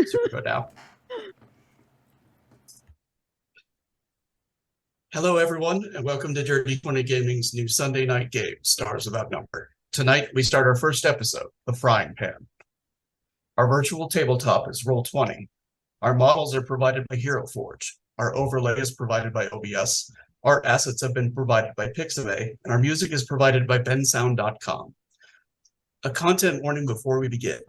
Super good now. Hello, everyone, and welcome to Dirty 20 Gaming's new Sunday night game, Stars Without Number. Tonight, we start our first episode, The Frying Pan. Our virtual tabletop is Roll20. Our models are provided by Hero Forge. Our overlay is provided by OBS. Our assets have been provided by Pixabay, and our music is provided by bensound.com. A content warning before we begin.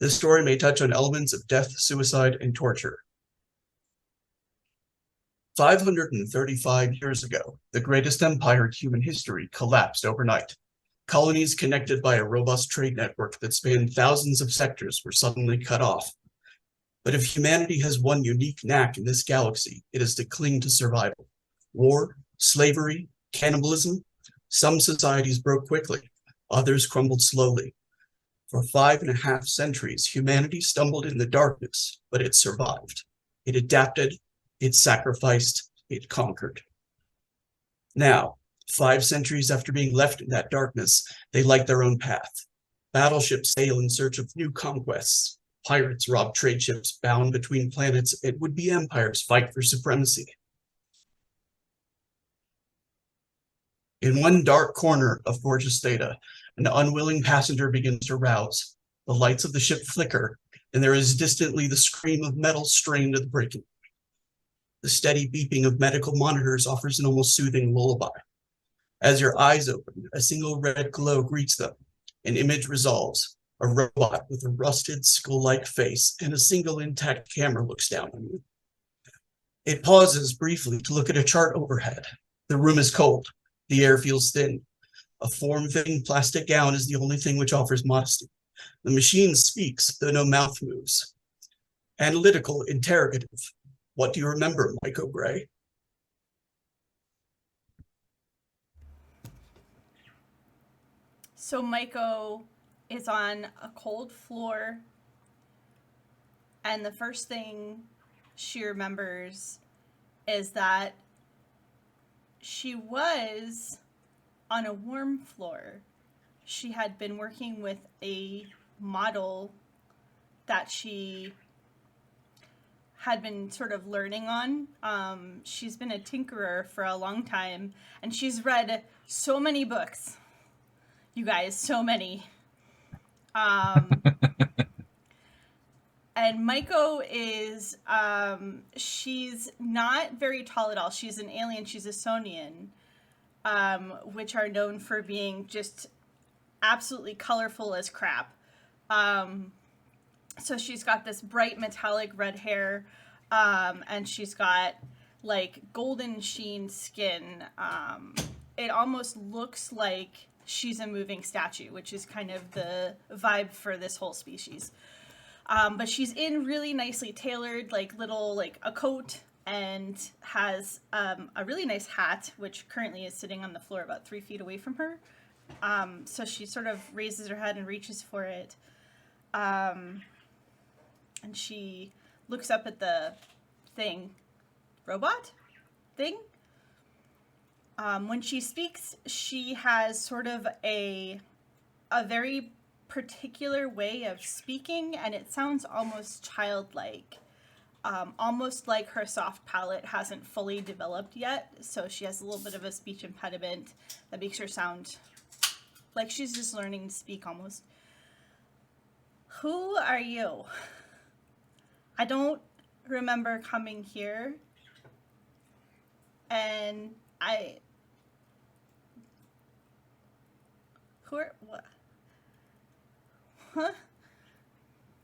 This story may touch on elements of death, suicide, and torture. 535 years ago, the greatest empire in human history collapsed overnight. Colonies connected by a robust trade network that spanned thousands of sectors were suddenly cut off. But if humanity has one unique knack in this galaxy, it is to cling to survival. War, slavery, cannibalism. Some societies broke quickly, others crumbled slowly. For 5.5 centuries, humanity stumbled in the darkness, but it survived. It adapted, it sacrificed, it conquered. Now, 5 centuries after being left in that darkness, they light their own path. Battleships sail in search of new conquests. Pirates rob trade ships bound between planets, and would-be empires fight for supremacy. In one dark corner of Gorgeus Theta, an unwilling passenger begins to rouse. The lights of the ship flicker, and there is distantly the scream of metal strained to the breaking point. The steady beeping of medical monitors offers an almost soothing lullaby. As your eyes open, a single red glow greets them. An image resolves. A robot with a rusted skull-like face and a single intact camera looks down on you. It pauses briefly to look at a chart overhead. The room is cold. The air feels thin. A form-fitting plastic gown is the only thing which offers modesty. The machine speaks, though no mouth moves. Analytical, interrogative. What do you remember, Michael Gray? So Maiko is on a cold floor, and the first thing she remembers is that she was on a warm floor. She had been working with a model that she had been sort of learning on. She's been a tinkerer for a long time, and she's read so many books. You guys, so many. And Maiko is, she's not very tall at all. She's an alien. She's a Sonian, which are known for being just absolutely colorful as crap. So she's got this bright metallic red hair, and she's got like golden sheen skin. It almost looks like she's a moving statue, which is kind of the vibe for this whole species. But she's in really nicely tailored, like little, like a coat, and has a really nice hat, which currently is sitting on the floor about 3 feet away from her. So she sort of raises her head and reaches for it. And she looks up at the robot thing. When she speaks, she has sort of a very particular way of speaking, and it sounds almost childlike, almost like her soft palate hasn't fully developed yet, so she has a little bit of a speech impediment that makes her sound like she's just learning to speak almost. Who are you? I don't remember coming here, and who are, what? Huh?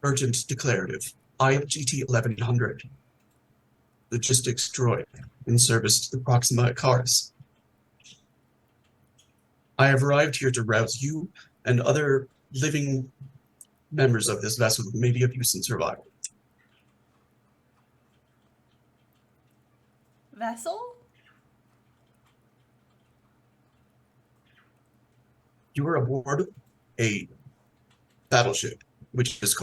Urgent declarative. IGT 1100. Logistics droid in service to the Proxima Icarus. I have arrived here to rouse you and other living members of this vessel who may be of use in survival. Vessel? You are aboard a battleship, which is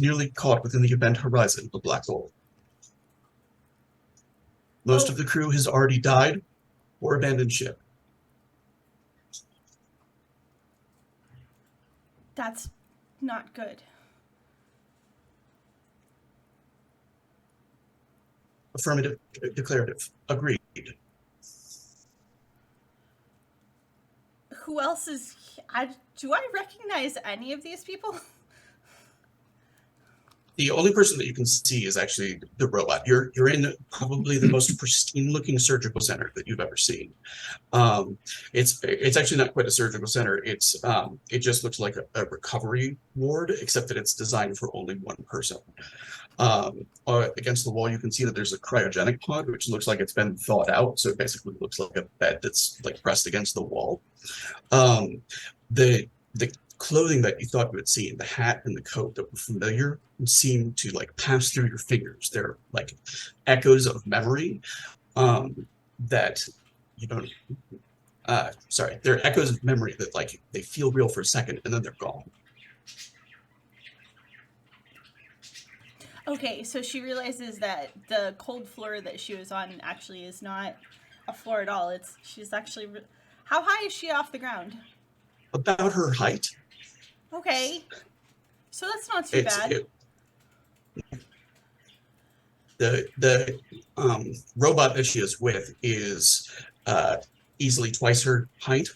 nearly caught within the event horizon of the black hole. Most of the crew has already died or abandoned ship. That's not good. Affirmative, declarative. Agreed. Who else is... do I recognize any of these people? The only person that you can see is actually the robot. You're in probably the most pristine looking surgical center that you've ever seen. It's actually not quite a surgical center. It just looks like a recovery ward, except that it's designed for only one person. Against the wall, you can see that there's a cryogenic pod, which looks like it's been thawed out. So it basically looks like a bed that's like pressed against the wall. The clothing that you thought you would see, the hat and the coat that were familiar, seem to like pass through your fingers. They're like echoes of memory that you don't. Sorry, they're echoes of memory that like they feel real for a second and then they're gone. Okay, so she realizes that the cold floor that she was on actually is not a floor at all. She's actually... How high is she off the ground? About her height. Okay. So that's not too bad. The robot that she is with is easily twice her height.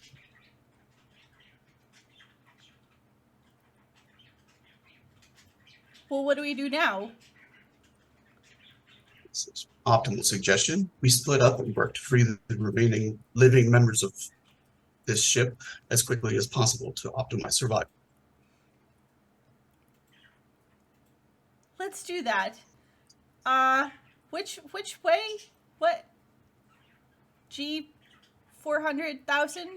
Well, what do we do now? Optimal suggestion. We split up and work to free the remaining living members of this ship as quickly as possible to optimize survival. Let's do that. Which way? What? G 400,000?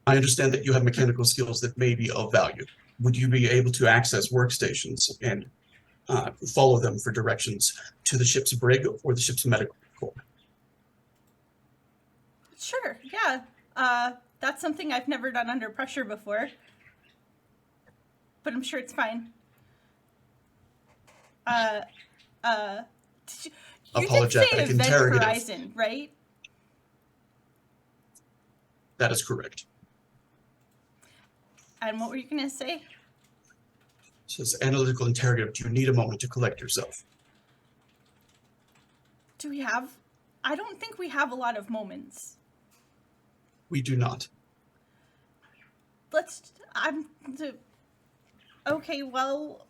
I understand that you have mechanical skills that may be of value. Would you be able to access workstations and follow them for directions to the ship's brig or the ship's medical core? Sure, yeah. That's something I've never done under pressure before. But I'm sure it's fine. You did say Event Horizon, right? That is correct. And what were you going to say? It says analytical interrogative. Do you need a moment to collect yourself? Do we have... I don't think we have a lot of moments. We do not. Okay, well,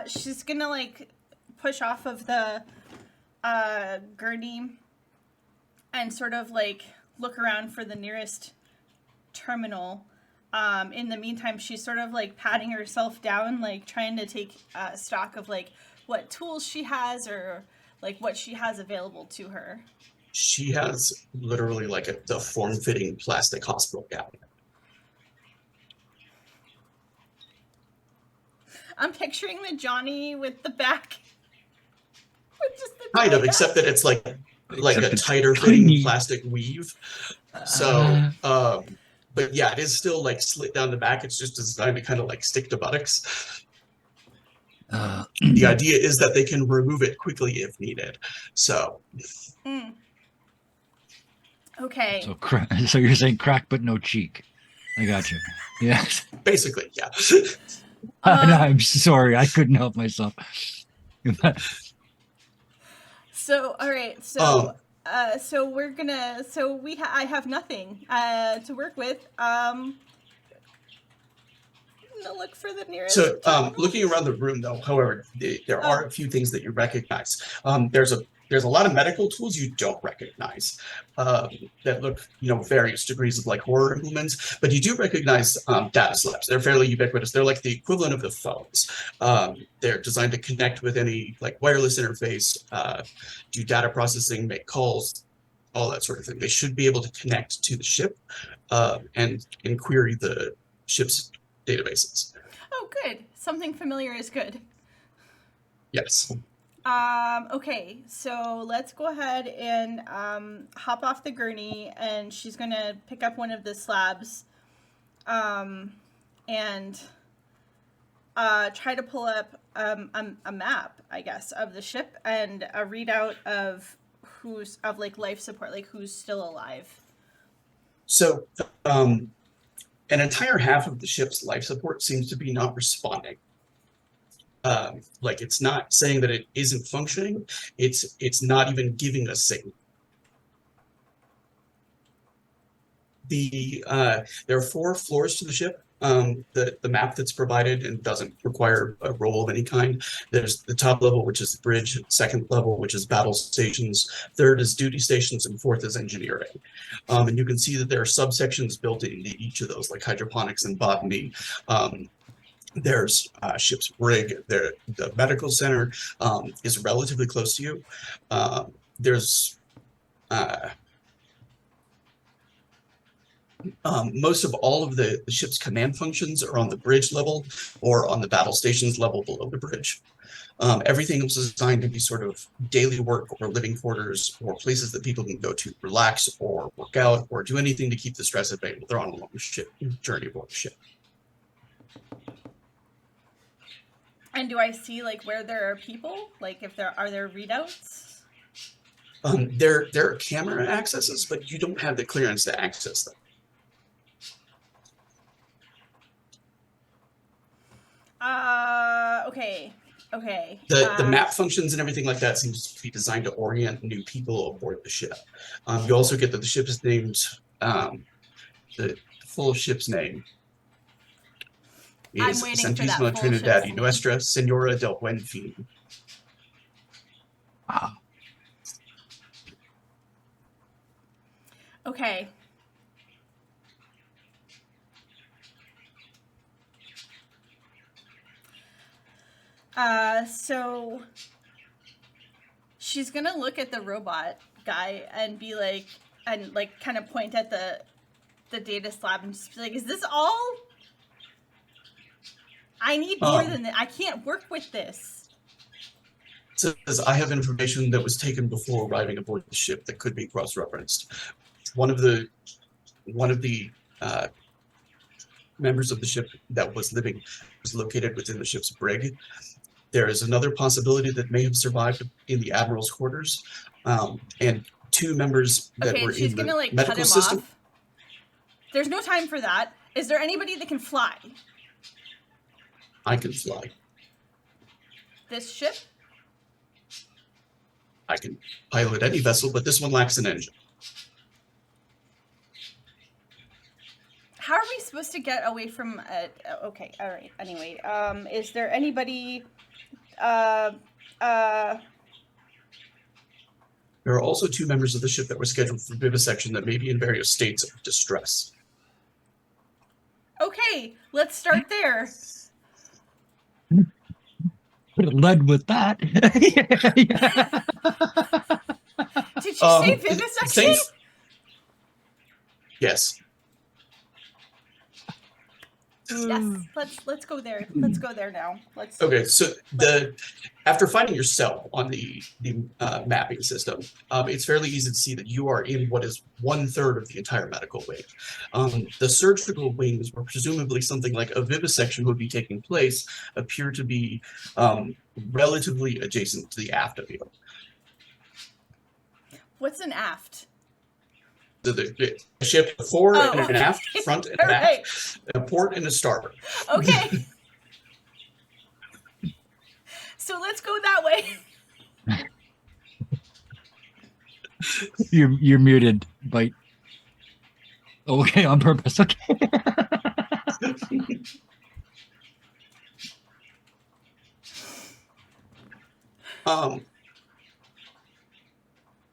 she's gonna, like, push off of the gurney and sort of, like, look around for the nearest terminal. In the meantime, she's sort of, like, patting herself down, like, trying to take stock of, like, what tools she has or, like, what she has available to her. She has literally, like, the form-fitting plastic hospital gown. I'm picturing the Johnny with the back. Kind of, except that it's like a tighter fitting plastic weave. So, but yeah, it is still like slit down the back. It's just designed to kind of like stick to buttocks. The idea is that they can remove it quickly if needed. So. Okay. So you're saying crack but no cheek. I got you. Yeah. Basically, yeah. No, I'm sorry, I couldn't help myself. So, all right. So, so we're gonna. So I have nothing to work with. I'm gonna look for the nearest. So, looking around the room, though, however, there are a few things that you recognize. There's a lot of medical tools you don't recognize that look, various degrees of like horror implements, but you do recognize data slabs. They're fairly ubiquitous. They're like the equivalent of the phones. They're designed to connect with any like wireless interface, do data processing, make calls, all that sort of thing. They should be able to connect to the ship and query the ship's databases. Oh, good. Something familiar is good. Yes. Okay, so let's go ahead and hop off the gurney, and she's gonna pick up one of the slabs and try to pull up a map, I guess, of the ship and a readout of like life support, like who's still alive. So an entire half of the ship's life support seems to be not responding. Like it's not saying that it isn't functioning. It's not even giving a signal. There are 4 floors to the ship. The map that's provided and doesn't require a roll of any kind. There's the top level, which is the bridge, second level, which is battle stations, third is duty stations, and fourth is engineering. And you can see that there are subsections built into each of those, like hydroponics and botany. There's ship's rig. There, the medical center is relatively close to you. There's most of all of the ship's command functions are on the bridge level or on the battle stations level below the bridge. Everything was designed to be sort of daily work or living quarters or places that people can go to relax or work out or do anything to keep the stress at bay while they're on a long ship journey aboard the ship. And do I see like where there are people? Like if there are readouts? There are camera accesses, but you don't have the clearance to access them. Okay. The map functions and everything like that seems to be designed to orient new people aboard the ship. You also get that the ship is named, the full ship's name is Santísima Trinidad y Nuestra Señora del Buen Fin. Wow. Okay. So she's gonna look at the robot guy and be like, and like kind of point at the data slab and just be like, is this all? I need more than that. I can't work with this. It says, I have information that was taken before arriving aboard the ship that could be cross-referenced. One of the members of the ship that was living was located within the ship's brig. There is another possibility that may have survived in the admiral's quarters, and 2 members that were in the like medical cut him system. Off. There's no time for that. Is there anybody that can fly? I can fly. This ship? I can pilot any vessel, but this one lacks an engine. How are we supposed to get away from? Okay, all right. Anyway, is there anybody? There are also 2 members of the ship that were scheduled for vivisection that may be in various states of distress. Okay, let's start there. Could have led with that. Did you say vivisection? Yes. Yes, let's go there. Let's go there now. Okay, so after finding yourself on the mapping system, it's fairly easy to see that you are in what is 1/3 of the entire medical wing. The surgical wings, where presumably something like a vivisection would be taking place, appear to be relatively adjacent to the aft of you. What's an aft? The ship, a fore and an aft, front and back, right. a port and a starboard. Okay. So let's go that way. You're muted, but okay, on purpose. Okay.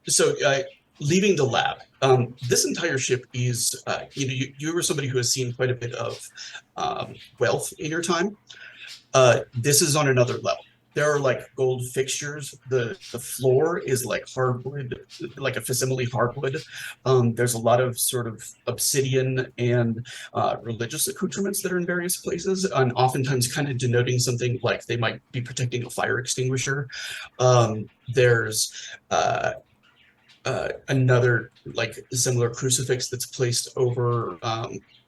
So leaving the lab, this entire ship is, you were somebody who has seen quite a bit of wealth in your time. This is on another level. There are like gold fixtures. The floor is like hardwood, like a facsimile hardwood. There's a lot of sort of obsidian and religious accoutrements that are in various places, and oftentimes kind of denoting something like they might be protecting a fire extinguisher. There's another like similar crucifix that's placed over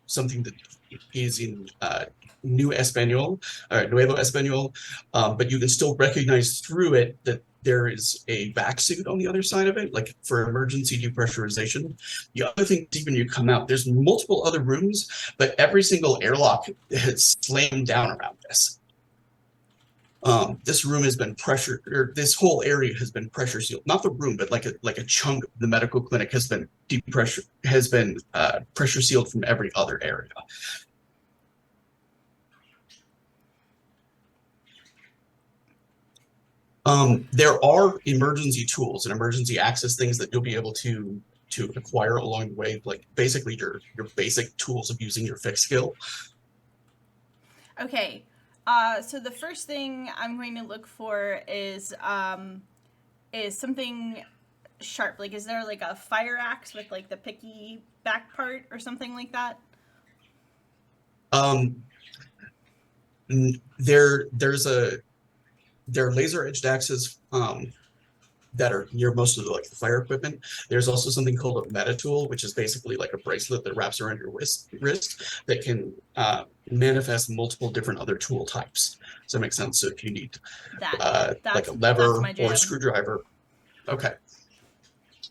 something that is in Nuevo Espanol, but you can still recognize through it that there is a back suit on the other side of it, like for emergency depressurization. The other thing is, even you come out, there's multiple other rooms, but every single airlock has slammed down around this. This room has been pressure, or this whole area has been pressure sealed. Not the room, but like a chunk of the medical clinic has been pressure sealed from every other area. There are emergency tools and emergency access things that you'll be able to acquire along the way, like basically your basic tools of using your fix skill. Okay. So the first thing I'm going to look for is something sharp. Like, is there like a fire axe with like the picky back part or something like that? There are laser edged axes that are near most of the like the fire equipment. There's also something called a meta tool, which is basically like a bracelet that wraps around your wrist that can manifest multiple different other tool types. Does that make sense? So if you need like a lever or a screwdriver, okay.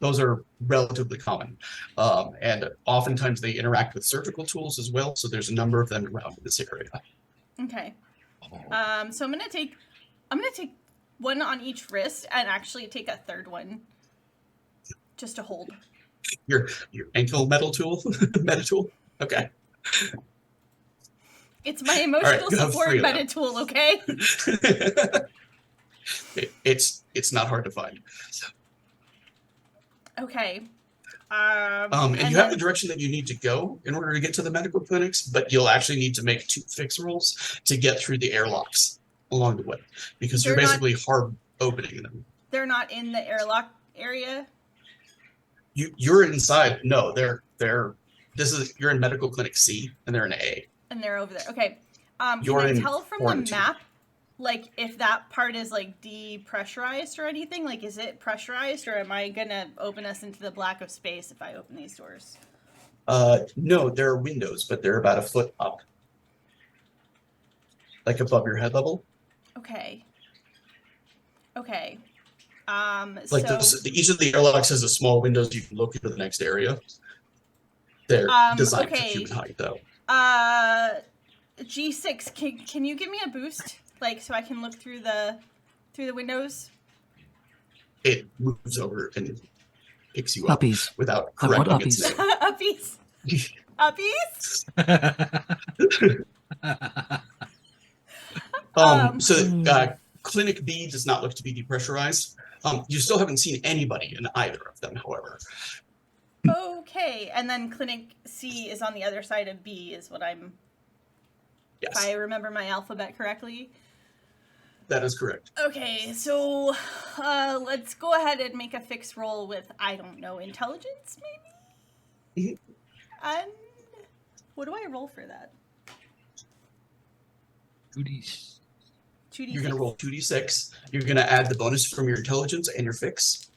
Those are relatively common. And oftentimes they interact with surgical tools as well. So there's a number of them around in this area. Okay. So I'm gonna take one on each wrist and actually take a third one just to hold. Your ankle metal tool? Meta tool? Okay. It's my emotional support meta tool, okay? It's not hard to find. Okay. And you have the direction that you need to go in order to get to the medical clinics, but you'll actually need to make 2 fix rolls to get through the airlocks along the way, because you're basically hard opening them. They're not in the airlock area? You're inside. No, you're in medical clinic C and they're in A. And they're over there. Okay. Can I tell from the map, like, if that part is like depressurized or anything? Like, is it pressurized, or am I gonna open us into the black of space if I open these doors? No, there are windows, but they're about a foot up, like above your head level. Okay. Okay. Like each of the airlocks has a small window so you can look into the next area. They're designed for human height, though. G6, can you give me a boost, like, so I can look through the windows? It moves over and picks you up uppies. Without correcting its name. Uppies. Uppies. Clinic B does not look to be depressurized. You still haven't seen anybody in either of them, however. Okay, and then Clinic C is on the other side of B, is what I'm... Yes. If I remember my alphabet correctly. That is correct. Okay, so let's go ahead and make a fix roll with, I don't know, intelligence, maybe? And what do I roll for that? 2d6. You're going to roll 2d6. You're going to add the bonus from your intelligence and your fix.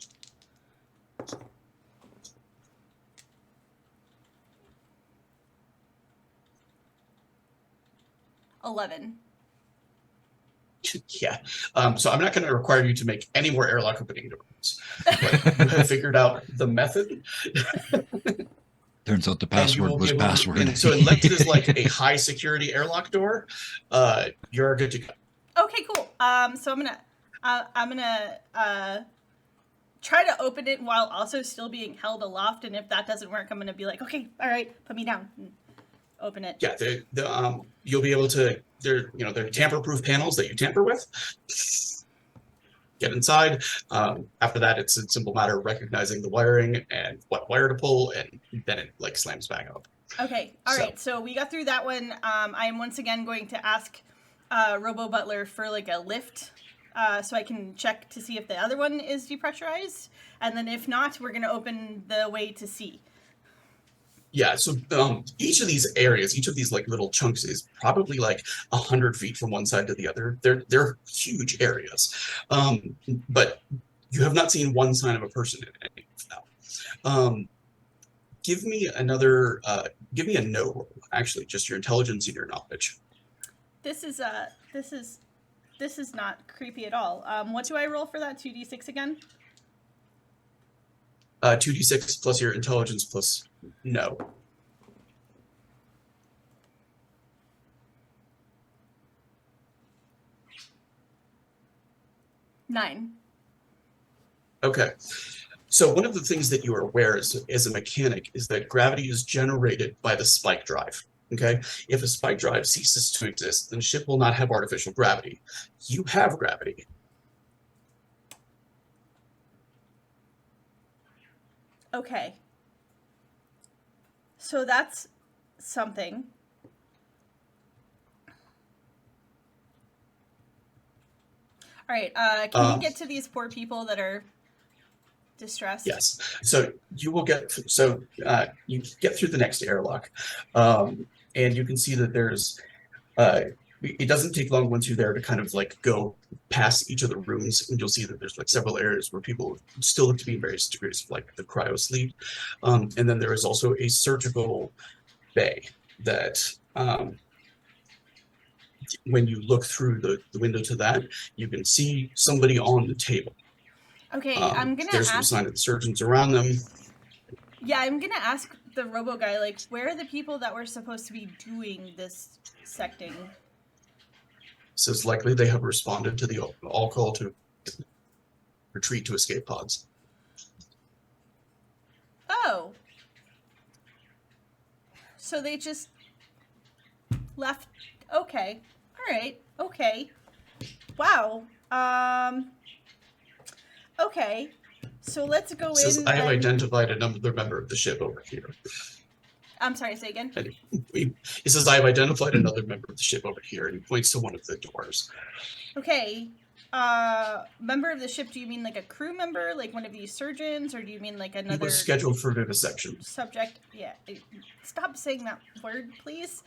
$11. Yeah. So I'm not going to require you to make any more airlock opening doors. But you have figured out the method. Turns out the password was password. And so unless it is like a high security airlock door, you're good to go. Okay, cool. So I'm gonna try to open it while also still being held aloft, and if that doesn't work, I'm gonna be like, okay, all right, put me down. And open it. Yeah, you'll be able to. They're tamper-proof panels that you tamper with. Get inside. After that, it's a simple matter of recognizing the wiring and what wire to pull, and then it like slams back up. Okay, all right. So we got through that one. I am once again going to ask Robo Butler for like a lift, so I can check to see if the other one is depressurized, and then if not, we're gonna open the way to C. Yeah, so each of these areas, each of these like little chunks is probably like 100 feet from one side to the other. They're huge areas, but you have not seen one sign of a person in any of them. Give me a no roll. Actually, just your intelligence and your knowledge. This is not creepy at all. What do I roll for that? 2d6 again? 2d6 plus your intelligence plus no. 9. Okay. So one of the things that you are aware as a mechanic is that gravity is generated by the spike drive. Okay. If a spike drive ceases to exist, then the ship will not have artificial gravity. You have gravity. Okay. So that's something. All right. Can you get to these poor people that are distressed? Yes. So you will you get through the next airlock, and you can see that there's. It doesn't take long once you're there to kind of like go past each of the rooms, and you'll see that there's like several areas where people still look to be in various degrees of like the cryo sleep, and then there is also a surgical bay that. When you look through the window to that, you can see somebody on the table. Okay, I'm gonna there's ask. no sign of the surgeons around them. Yeah, I'm gonna ask the robo guy, like, where are the people that were supposed to be doing this secting? So it's likely they have responded to the all call to retreat to escape pods. Oh. So they just left. Okay. All right. Okay. Wow. Okay. So let's go It says, in. I have identified another member of the ship over here. I'm sorry, say again. And it says, I have identified another member of the ship over here, and he points to one of the doors. Okay. Member of the ship, do you mean like a crew member, like one of these surgeons, or do you mean like He another was scheduled for vivisection. subject? Yeah. Stop saying that word, please.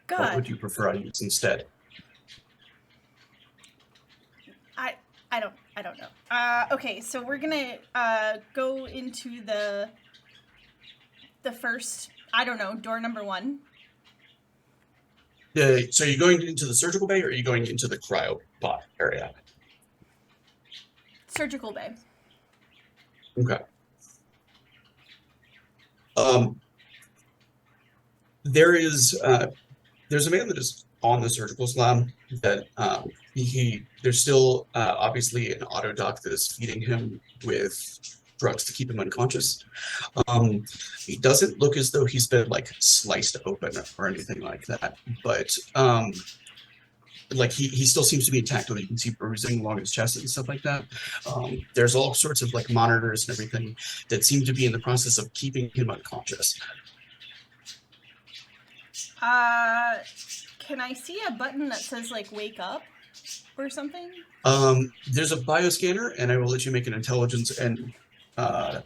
What God. would you prefer I use instead? I don't know. Okay, so we're gonna go into the first, I don't know, door number 1. So are you going into the surgical bay, or are you going into the cryopod area? Surgical bay. Okay. There's a man that is on the surgical slab that there's still obviously an auto doc that is feeding him with drugs to keep him unconscious. He doesn't look as though he's been like sliced open or anything like that, but like he still seems to be intact, although you can see bruising along his chest and stuff like that. There's all sorts of like monitors and everything that seem to be in the process of keeping him unconscious. Can I see a button that says like wake up or something? There's a bioscanner, and I will let you make an intelligence and rather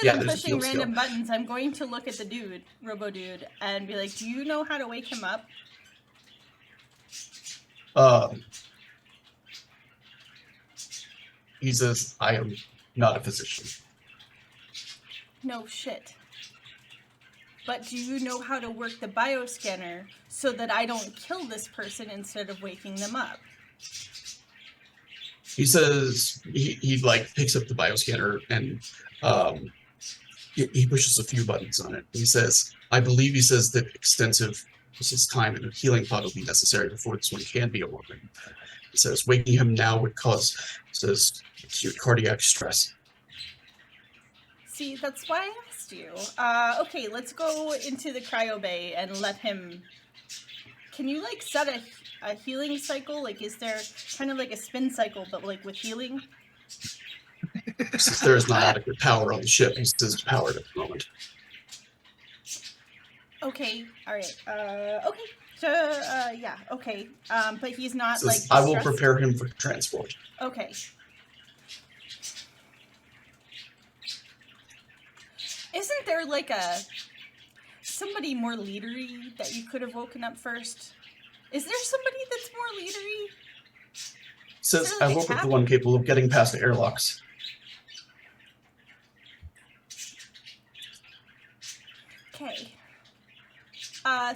than pushing random buttons, I'm going to look at the dude, robo dude, and be like, do you know how to wake him up? He says, I am not a physician. No shit. But do you know how to work the bioscanner so that I don't kill this person instead of waking them up? He says he like picks up the bioscanner and he pushes a few buttons on it. He says, I believe he says that extensive time in a healing pod will be necessary before this one can be awoken. He says waking him now would cause, says, acute cardiac stress. See, that's why I asked you. Okay, let's go into the cryo bay and let him. Can you like set a healing cycle? Like, is there kind of like a spin cycle, but like with healing? Since there is not adequate power on the ship, he says powered at the moment. Okay, all right. Okay. So, yeah, okay. But he's not Says, like. I will prepare him for transport. Okay. Isn't there like somebody more leadery that you could have woken up first? Is there somebody that's more leadery? Says, I woke up the one capable of getting past the airlocks. Okay.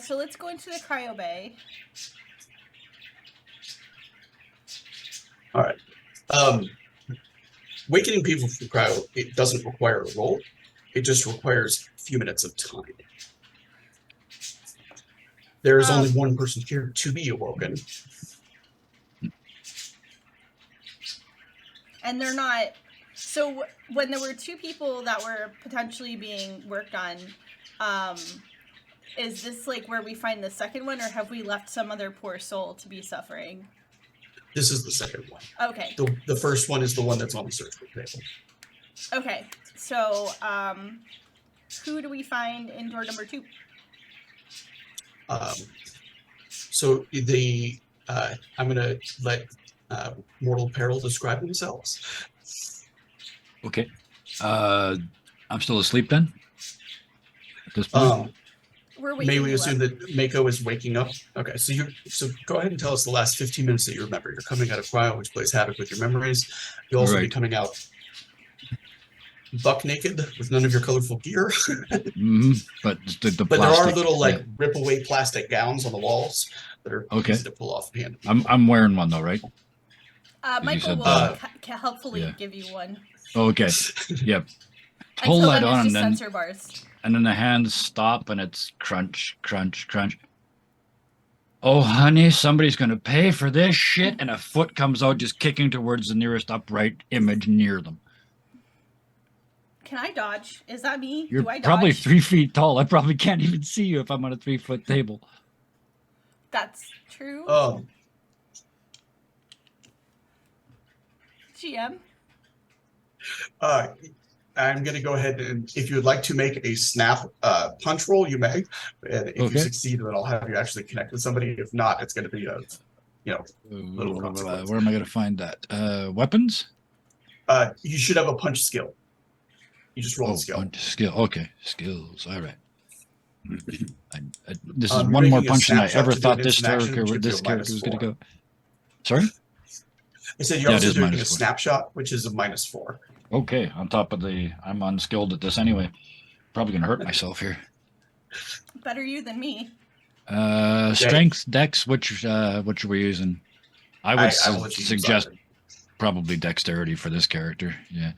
So let's go into the cryo bay. All right. Wakening people from cryo, it doesn't require a roll. It just requires a few minutes of time. There is only one person here to be awoken. And they're not. So when there were two people that were potentially being worked on, is this like where we find the second one, or have we left some other poor soul to be suffering? This is the second one. Okay. The first one is the one that's on the surgical table. Okay. So, who do we find in door number 2? So I'm gonna let Mortal Peril describe themselves. Okay. I'm still asleep then. At this point. We're waking May we you assume up. that Mako is waking up? Okay, so go ahead and tell us the last 15 minutes that you remember. You're coming out of cryo, which plays havoc with your memories. You'll also be Right. coming out buck naked with none of your colorful gear. But the But there are plastic, little like yeah. rip away plastic gowns on the walls that are Okay. easy to pull off hand. I'm wearing one though, right? Michael said, will helpfully yeah. give you one. Okay. Yep. Pull Until that then, on, it's and just then sensor bars. the hands stop, and it's crunch, crunch, crunch. Oh, honey, somebody's gonna pay for this shit, and a foot comes out, just kicking towards the nearest upright image near them. Can I dodge? Is that me? You're Do I dodge? probably 3 feet tall. I probably can't even see you if I'm on a 3-foot table. That's true. GM. I'm going to go ahead and, if you would like to make a snap punch roll, you may. And if you succeed, then I'll have you actually connect with somebody. If not, it's going to be a, little consequence. Where am I going to find that? Weapons? You should have a punch skill. You just roll a skill. Punch skill. Okay, skills. All right. This is You're one more making a punch than I snapshot ever to do thought an this instant action, character which gives you a was going to -4. go. Sorry? I said you're Yeah, it also is doing a -4. snapshot, which is a -4. Okay, on top of I'm unskilled at this anyway. Probably going to hurt myself here. Better you than me. Strength, dex, which are we using? I would suggest probably dexterity for this character. Yeah.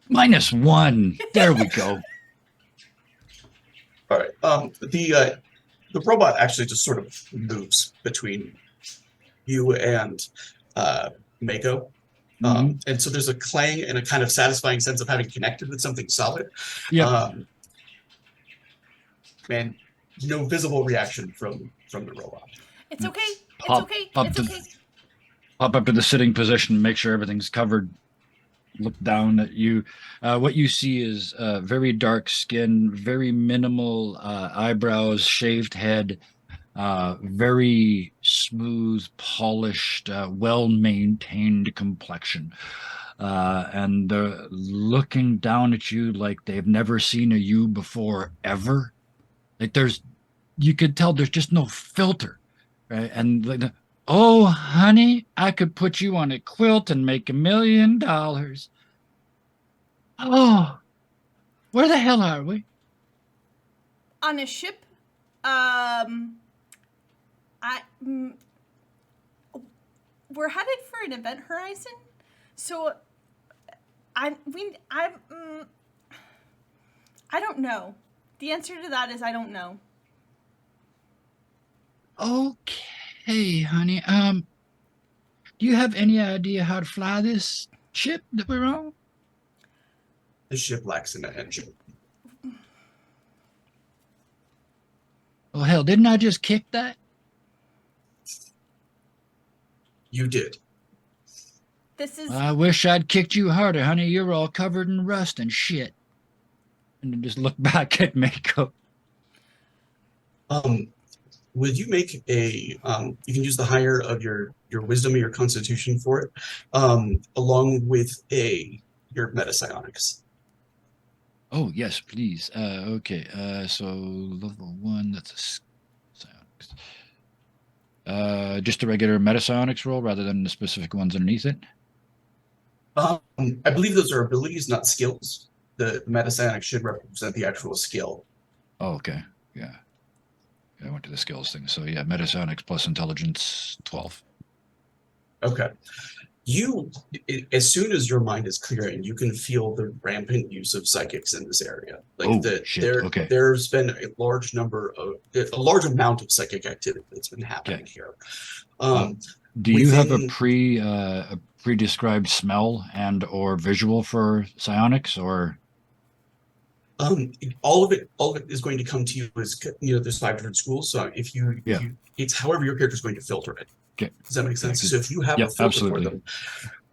-1. There we go. All right. The robot actually just sort of moves between you and Mako. And so there's a clang and a kind of satisfying sense of having connected with something solid. Yeah. And no visible reaction from the robot. It's okay. Pop up to the sitting position, make sure everything's covered. Look down at you. What you see is very dark skin, very minimal eyebrows, shaved head, very smooth, polished, well-maintained complexion. And they're looking down at you like they've never seen a you before, ever. Like you could tell there's just no filter, right? And like, oh, honey, I could put you on a quilt and make $1 million. Oh, where the hell are we? On a ship. We're headed for an event horizon, so I don't know. The answer to that is I don't know. Okay, honey. Do you have any idea how to fly this ship that we're on? The ship lacks an engine. Oh, hell, didn't I just kick that? You did. I wish I'd kicked you harder, honey. You're all covered in rust and shit. And then just look back at Mako. Would you make a you can use the higher of your wisdom or your constitution for it, along with your metapsionics. Oh yes, please. Okay. So level 1, that's a psionics. Just a regular metapsionics roll rather than the specific ones underneath it. I believe those are abilities, not skills. The metapsionics should represent the actual skill. Oh, okay. Yeah. I went to the skills thing. So yeah, metapsionics plus intelligence 12. Okay. You, as soon as your mind is clear and you can feel the rampant use of psychics in this area, like Oh, shit. Okay. there's been a large amount of psychic activity that's been happening here. Do you have a Within pre-described smell and or visual for psionics, or all of it is going to come to you as there's 5 different schools. So if it's however your character is going to filter it. Okay. Does that make sense? Yeah, So if you have a filter absolutely. for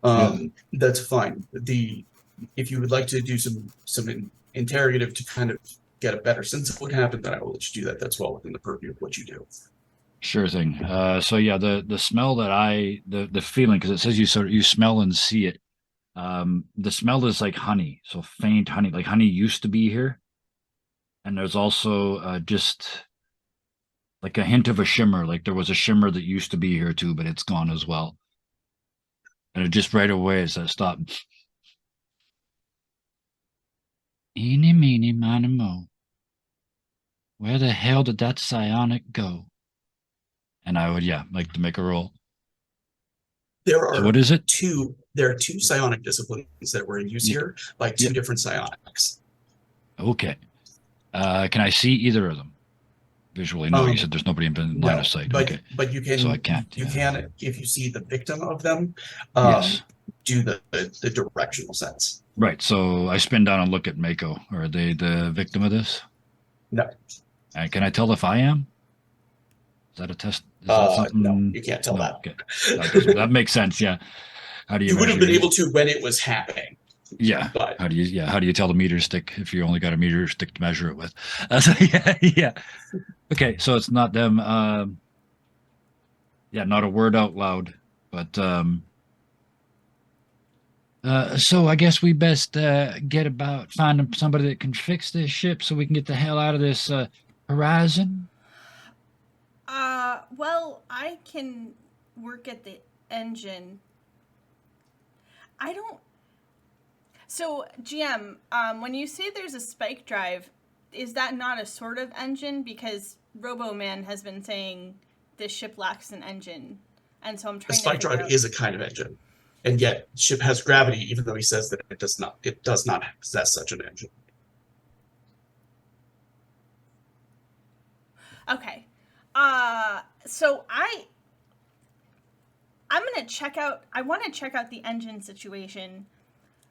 them, that's fine. If you would like to do some interrogative to kind of get a better sense of what happened, then I will let you do that. That's well within the purview of what you do. Sure thing. So yeah, the smell that the feeling, because it says you smell and see it. The smell is like honey, so faint honey, like honey used to be here. And there's also just like a hint of a shimmer, like there was a shimmer that used to be here too, but it's gone as well. And it just right away as that stopped. Eeny, meeny, miny, mo. Where the hell did that psionic go? And I would, like to make a roll. What is it? There are 2 psionic disciplines that were in use here by 2 different psionics. Okay. Can I see either of them visually? No, you said there's nobody in line of sight. But, Okay. but you can. So I can't. You can, if you see the victim of them, Yes. do the directional sense. Right. So I spin down and look at Mako. Are they the victim of this? No. And can I tell if I am? Is that a test? Is that something? No, you can't tell that. Okay. That makes sense. Yeah. How do you? You would have been measure it? able to when it was happening. Yeah. But How do you tell the meter stick if you only got a meter stick to measure it with? Yeah. Okay. So it's not them. Not a word out loud, but so I guess we best get about finding somebody that can fix this ship so we can get the hell out of this horizon. Well, I can work at the engine. I don't. So, GM, when you say there's a spike drive, is that not a sort of engine? Because Robo-Man has been saying this ship lacks an engine, and so I'm trying. The spike drive is a kind of engine, and yet ship has gravity, even though he says that it does not. It does not possess such an engine. Okay. So I'm gonna check out. I want to check out the engine situation.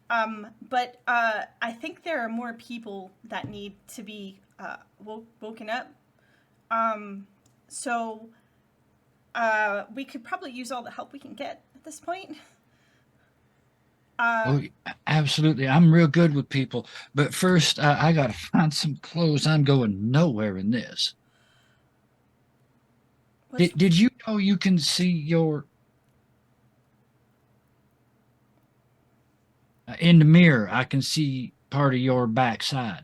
But I think there are more people that need to be woken up. So we could probably use all the help we can get at this point. Oh, absolutely. I'm real good with people. But first, I got to find some clothes. I'm going nowhere in this. Did you know you can see your... in the mirror, I can see part of your backside.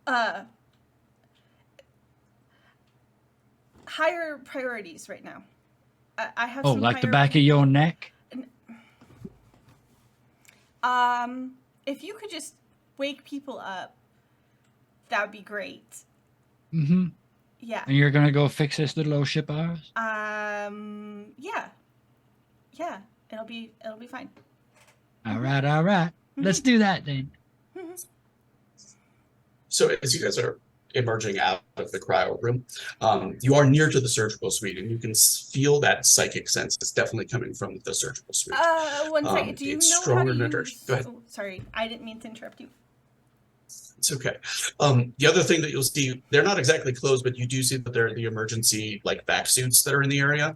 Higher priorities right now. I have some like the back of your neck? If you could just wake people up, that would be great. Mm-hmm. Yeah. And you're gonna go fix this little old ship of ours? Yeah. Yeah. It'll be fine. All right. Mm-hmm. Let's do that then. Mm-hmm. So as you guys are emerging out of the cryo room, you are near to the surgical suite, and you can feel that psychic sense is definitely coming from the surgical suite. One second. Do you know how to use... Go ahead. Oh, sorry, I didn't mean to interrupt you. It's okay. The other thing that you'll see, they're not exactly closed, but you do see that they're the emergency vac suits that are in the area.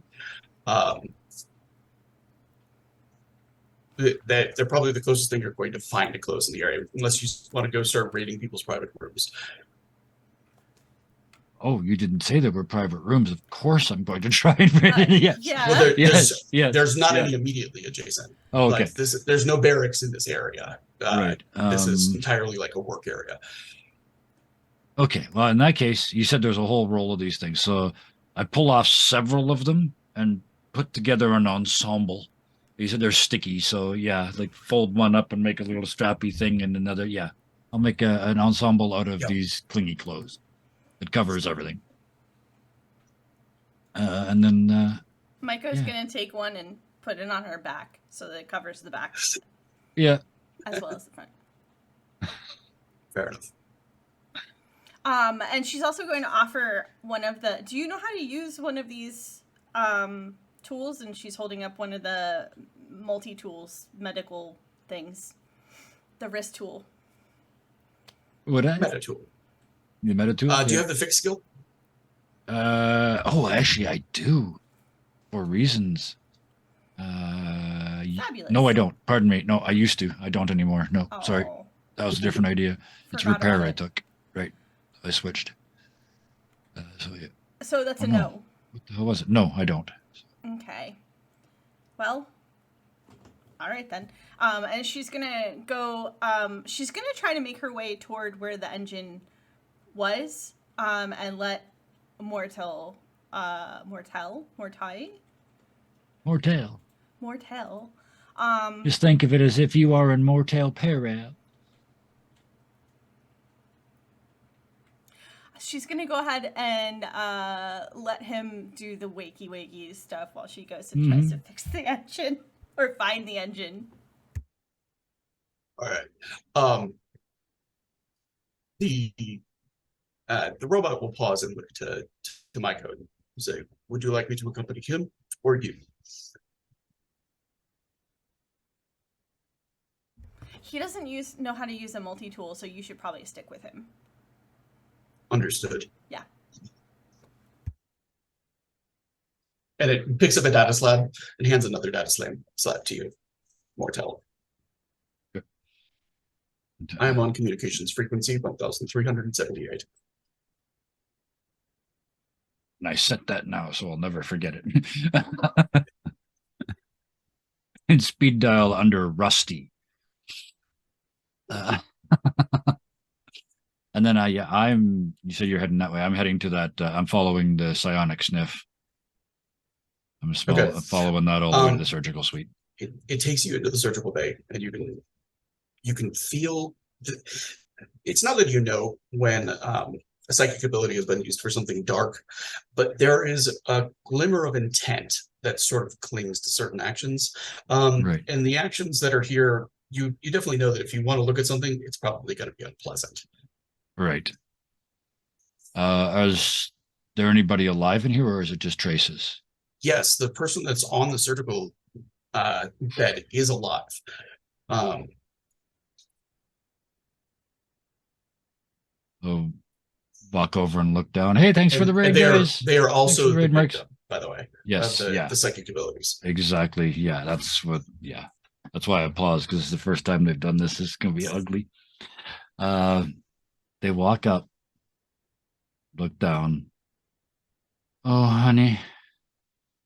That they're probably the closest thing you're going to find to close in the area, unless you want to go start raiding people's private rooms. Oh, you didn't say there were private rooms. Of course I'm going to try and raid it. Yes. Yeah. Well, there's not Yeah. any immediately adjacent. Oh, okay. There's no barracks in this area. Right. This is entirely like a work area. Okay. Well, in that case, you said there's a whole roll of these things. So I pull off several of them and put together an ensemble. You said they're sticky. So yeah, fold one up and make a little strappy thing and another. Yeah. I'll make an ensemble out of these clingy clothes. It covers everything. And then Maiko's Yeah. gonna take one and put it on her back so that it covers the back Yeah. as well as the front. Fair enough. And she's also going to offer one of the. Do you know how to use one of these tools? And she's holding up one of the multi-tools, medical things, the wrist tool. Would I? Meta tool. The meta tool? Do you have the fix skill? Oh, actually, I do. For reasons. Fabulous. No, I don't. Pardon me. No, I used to. I don't anymore. No, sorry. Oh, That was a different idea. It's Forgot repair about I it. took. Right. I switched. So yeah. so that's Oh, a no. no. What the hell was it? No, I don't. Okay. Well, all right then. And she's gonna go. She's gonna try to make her way toward where the engine was. And let Mortel. Just think of it as if you are in Mortel Peril. She's gonna go ahead and let him do the wakey stuff while she goes and tries to fix the engine or find the engine. All right. The robot will pause and look to Maiko and say, "Would you like me to accompany him or you?" He doesn't know how to use a multi-tool, so you should probably stick with him. Understood. Yeah. And it picks up a data slab and hands another data slab to you, Mortel. I am on communications frequency 1378. And I set that now, so I'll never forget it. And speed dial under Rusty. And then you said you're heading that way. I'm heading to that. I'm following the psionic sniff. I'm following that all the way to the surgical suite. It takes you into the surgical bay, and you can feel. It's not that you know when a psychic ability has been used for something dark, but there is a glimmer of intent that sort of clings to certain actions. Right. And the actions that are here, you definitely know that if you want to look at something, it's probably going to be unpleasant. Right. Is there anybody alive in here, or is it just traces? Yes, the person that's on the surgical bed is alive. So walk over and look down. Hey, thanks for the raid, guys. They are also the Marks. victim, by the way. Yes, of yeah. The psychic abilities. Exactly. Yeah, that's why I applaud, because it's the first time they've done this. It's going to be ugly. They walk up, look down. Oh, honey,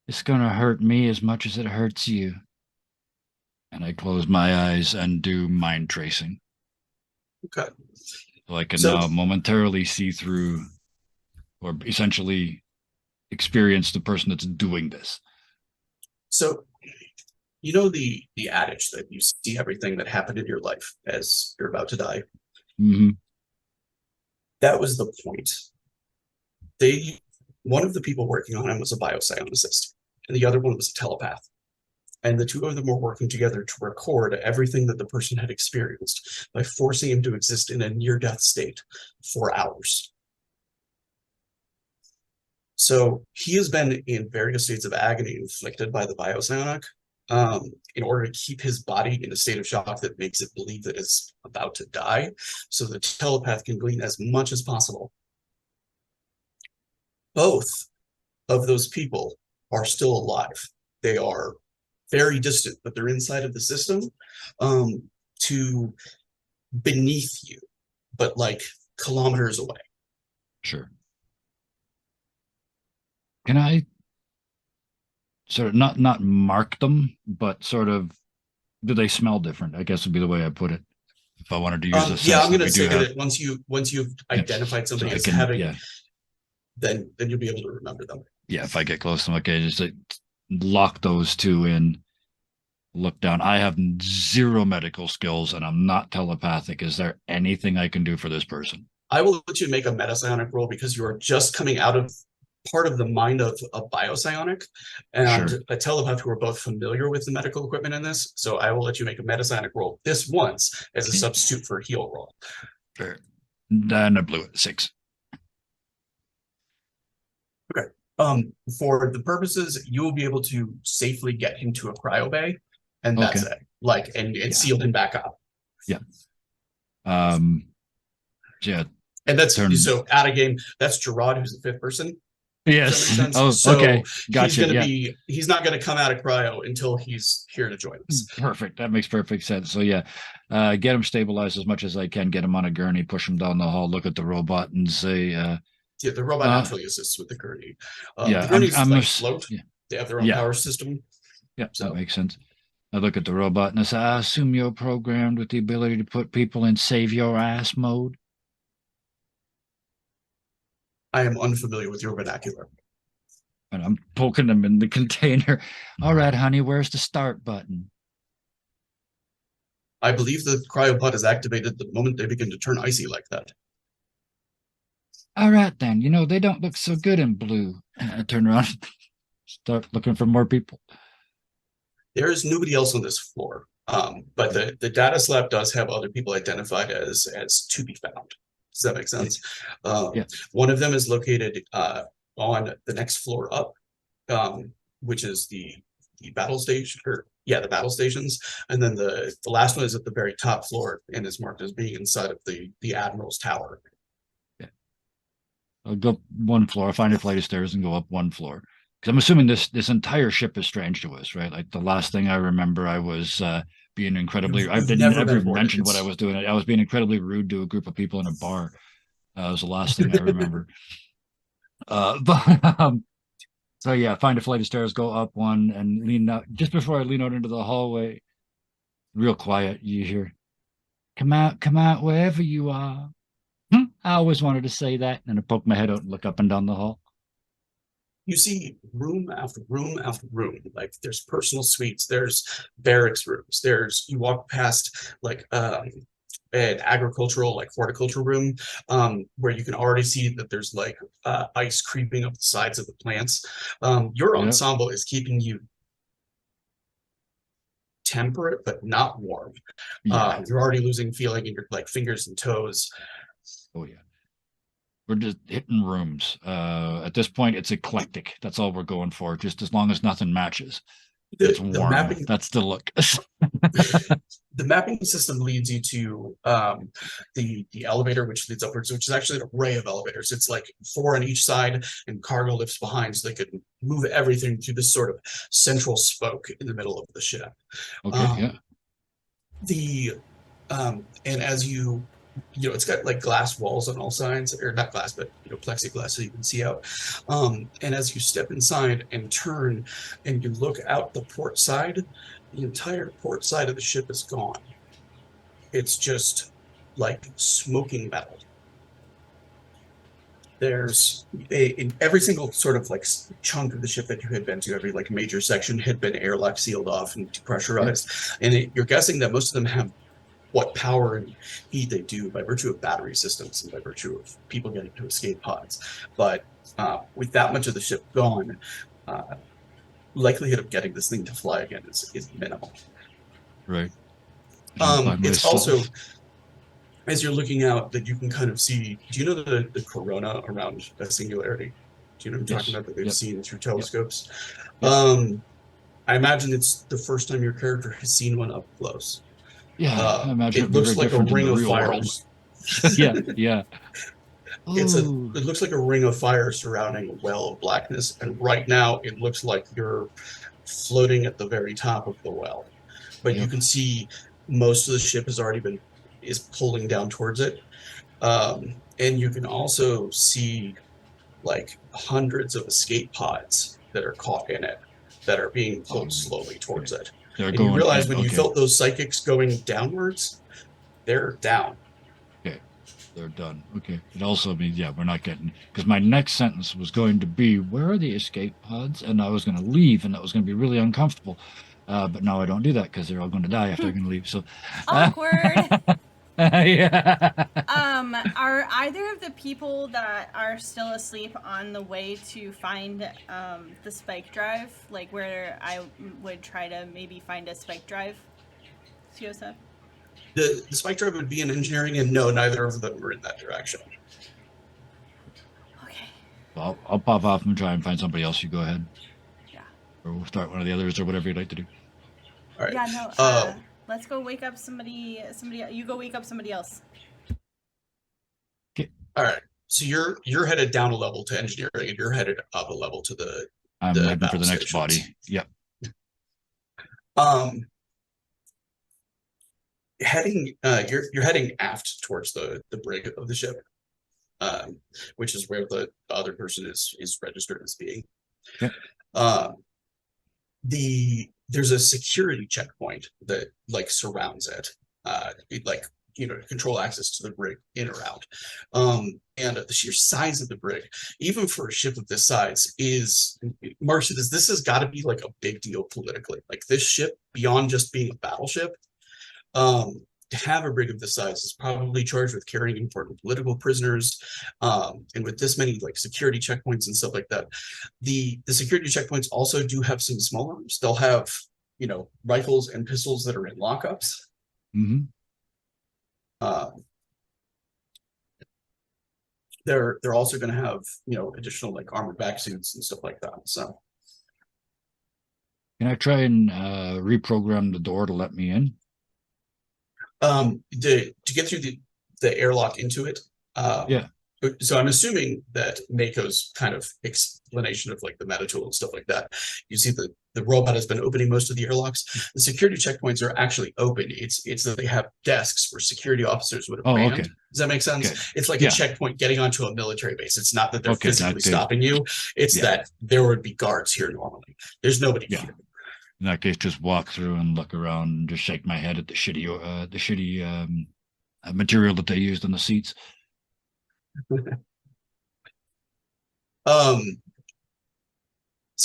it's going to hurt me as much as it hurts you. And I close my eyes and do mind tracing. Okay. So I can now momentarily see through, or essentially experience the person that's doing this. So, you know the adage that you see everything that happened in your life as you're about to die? Mm-hmm. That was the point. One of the people working on him was a biopsionicist, and the other one was a telepath. And the two of them were working together to record everything that the person had experienced by forcing him to exist in a near-death state for hours. So he has been in various states of agony inflicted by the biopsionic in order to keep his body in a state of shock that makes it believe that it's about to die, so the telepath can glean as much as possible. Both of those people are still alive. They are very distant, but they're inside of the system to beneath you, but like kilometers away. Sure. Can I sort of not mark them, but sort of, do they smell different? I guess would be the way I put it. If I wanted to use a sense, I'm going to that say that once you've identified somebody as having, then you'll be able to remember them. Yeah, if I get close to them, okay, just like, lock those two in, look down. I have zero medical skills and I'm not telepathic. Is there anything I can do for this person? I will let you make a metapsionic roll because you are just coming out of part of the mind of a biopsionic and Sure. a telepath who are both familiar with the medical equipment in this. So I will let you make a metapsionic roll this once as a substitute for a heal roll. Sure. Then I blew it 6. For the purposes, you will be able to safely get him to a cryo bay, and that's Okay. it. Like, and seal him back up. Yeah. Yeah. And that's Turn- so out of game. That's Gerard, who's the 5th person. Yes. Does that make sense? Oh, So okay. Gotcha. He's not gonna come out of cryo until he's here to join us. Perfect. That makes perfect sense. So yeah, get him stabilized as much as I can. Get him on a gurney. Push him down the hall. Look at the robot and say, Yeah, the robot naturally assists with the gurney. Yeah, the gurneys I'm like float. yeah. They have their own power system. Yeah, So- that makes sense. I look at the robot and I say, I assume you're programmed with the ability to put people in save your ass mode. I am unfamiliar with your vernacular. And I'm poking them in the container. All right, honey, where's the start button? I believe the cryopod is activated the moment they begin to turn icy like that. All right, then. You know, they don't look so good in blue. And I turn around, start looking for more people. There is nobody else on this floor. But the data slab does have other people identified as to be found. Does that make sense? Yeah. One of them is located on the next floor up, which is the battle station, or the battle stations. And then the last one is at the very top floor and is marked as being inside of the Admiral's tower. I'll go one floor, I'll find a flight of stairs and go up one floor. Because I'm assuming this entire ship is strange to us, right? Like the last thing I remember, I was being incredibly, I didn't ever mention what I was doing. I was being incredibly rude to a group of people in a bar. That was the last thing I remember. So yeah, find a flight of stairs, go up one and lean out. Just before I lean out into the hallway, real quiet, you hear, come out, wherever you are. I always wanted to say that. And I poke my head out and look up and down the hall. You see room after room after room. Like there's personal suites, there's barracks rooms, you walk past like an agricultural, like horticultural room, where you can already see that there's like ice creeping up the sides of the plants. Your ensemble is keeping you temperate but not warm. You're already losing feeling in your like fingers and toes. Oh yeah. We're just hitting rooms. At this point, it's eclectic. That's all we're going for. Just as long as nothing matches. It's warm. That's the look. The mapping system leads you to the elevator, which leads upwards, which is actually an array of elevators. It's like 4 on each side and cargo lifts behind, so they could move everything through this sort of central spoke in the middle of the ship. Okay, And as you it's got like glass walls on all sides, or not glass, but plexiglass, so you can see out. And as you step inside and turn and you look out the port side, the entire port side of the ship is gone. It's just like smoking metal. There's in every single sort of like chunk of the ship that you had been to, every like major section had been airlock sealed off and depressurized. And you're guessing that most of them have what power and heat they do by virtue of battery systems and by virtue of people getting to escape pods. But with that much of the ship gone, likelihood of getting this thing to fly again is minimal. Right. It's also, as you're looking out, that you can kind of see, do you know the corona around a singularity? Do you know what I'm talking about, that they've seen through telescopes? I imagine it's the first time your character has seen one up close. Yeah, I imagine it looks like a ring of fire. Yeah. It looks like a ring of fire surrounding a well of blackness, and right now it looks like you're floating at the very top of the well. But you can see most of the ship is pulling down towards it, and you can also see like hundreds of escape pods that are caught in it that are being pulled slowly towards it. And you realize when you felt those psychics going downwards, they're down. Okay, they're done. Okay, it also means, we're not getting, because my next sentence was going to be, where are the escape pods? And I was going to leave, and that was going to be really uncomfortable. But now I don't do that because they're all going to die after I can leave. So awkward. Yeah. Are either of the people that are still asleep on the way to find the spike drive, like where I would try to maybe find a spike drive? Siosa? The spike drive would be in engineering, and no, neither of them were in that direction. Okay. I'll pop off and try and find somebody else. You go ahead. Yeah. Or we'll start one of the others or whatever you'd like to do. All right. Yeah, no, let's go wake up somebody, you go wake up somebody else. Okay. All right. So you're headed down a level to engineering, and you're headed up a level to I'm the heading for battle the next stations. body. Yep. Heading you're heading aft towards the brig of the ship, which is where the other person is registered as being. Yep. There's a security checkpoint that like surrounds it, like to control access to the brig in or out. And the sheer size of the brig, even for a ship of this size, is Marcia. This has got to be like a big deal politically. Like this ship, beyond just being a battleship, to have a brig of this size is probably charged with carrying important political prisoners, and with this many like security checkpoints and stuff like that. The security checkpoints also do have some small arms. They'll have rifles and pistols that are in lockups. Mm-hmm. They're also going to have additional like armored back suits and stuff like that. So Can I try and reprogram the door to let me in? to get through the airlock into it. Yeah. So I'm assuming that Mako's kind of explanation of like the meta tool and stuff like that. You see the robot has been opening most of the airlocks. The security checkpoints are actually open. It's that they have desks where security officers would have manned. Okay. Does that make sense? Okay. It's like a checkpoint getting onto a military base. It's not that they're Okay, physically stopping you. It's that there would be guards here normally. There's nobody here. In that case, just walk through and look around and just shake my head at the shitty material that they used on the seats. Has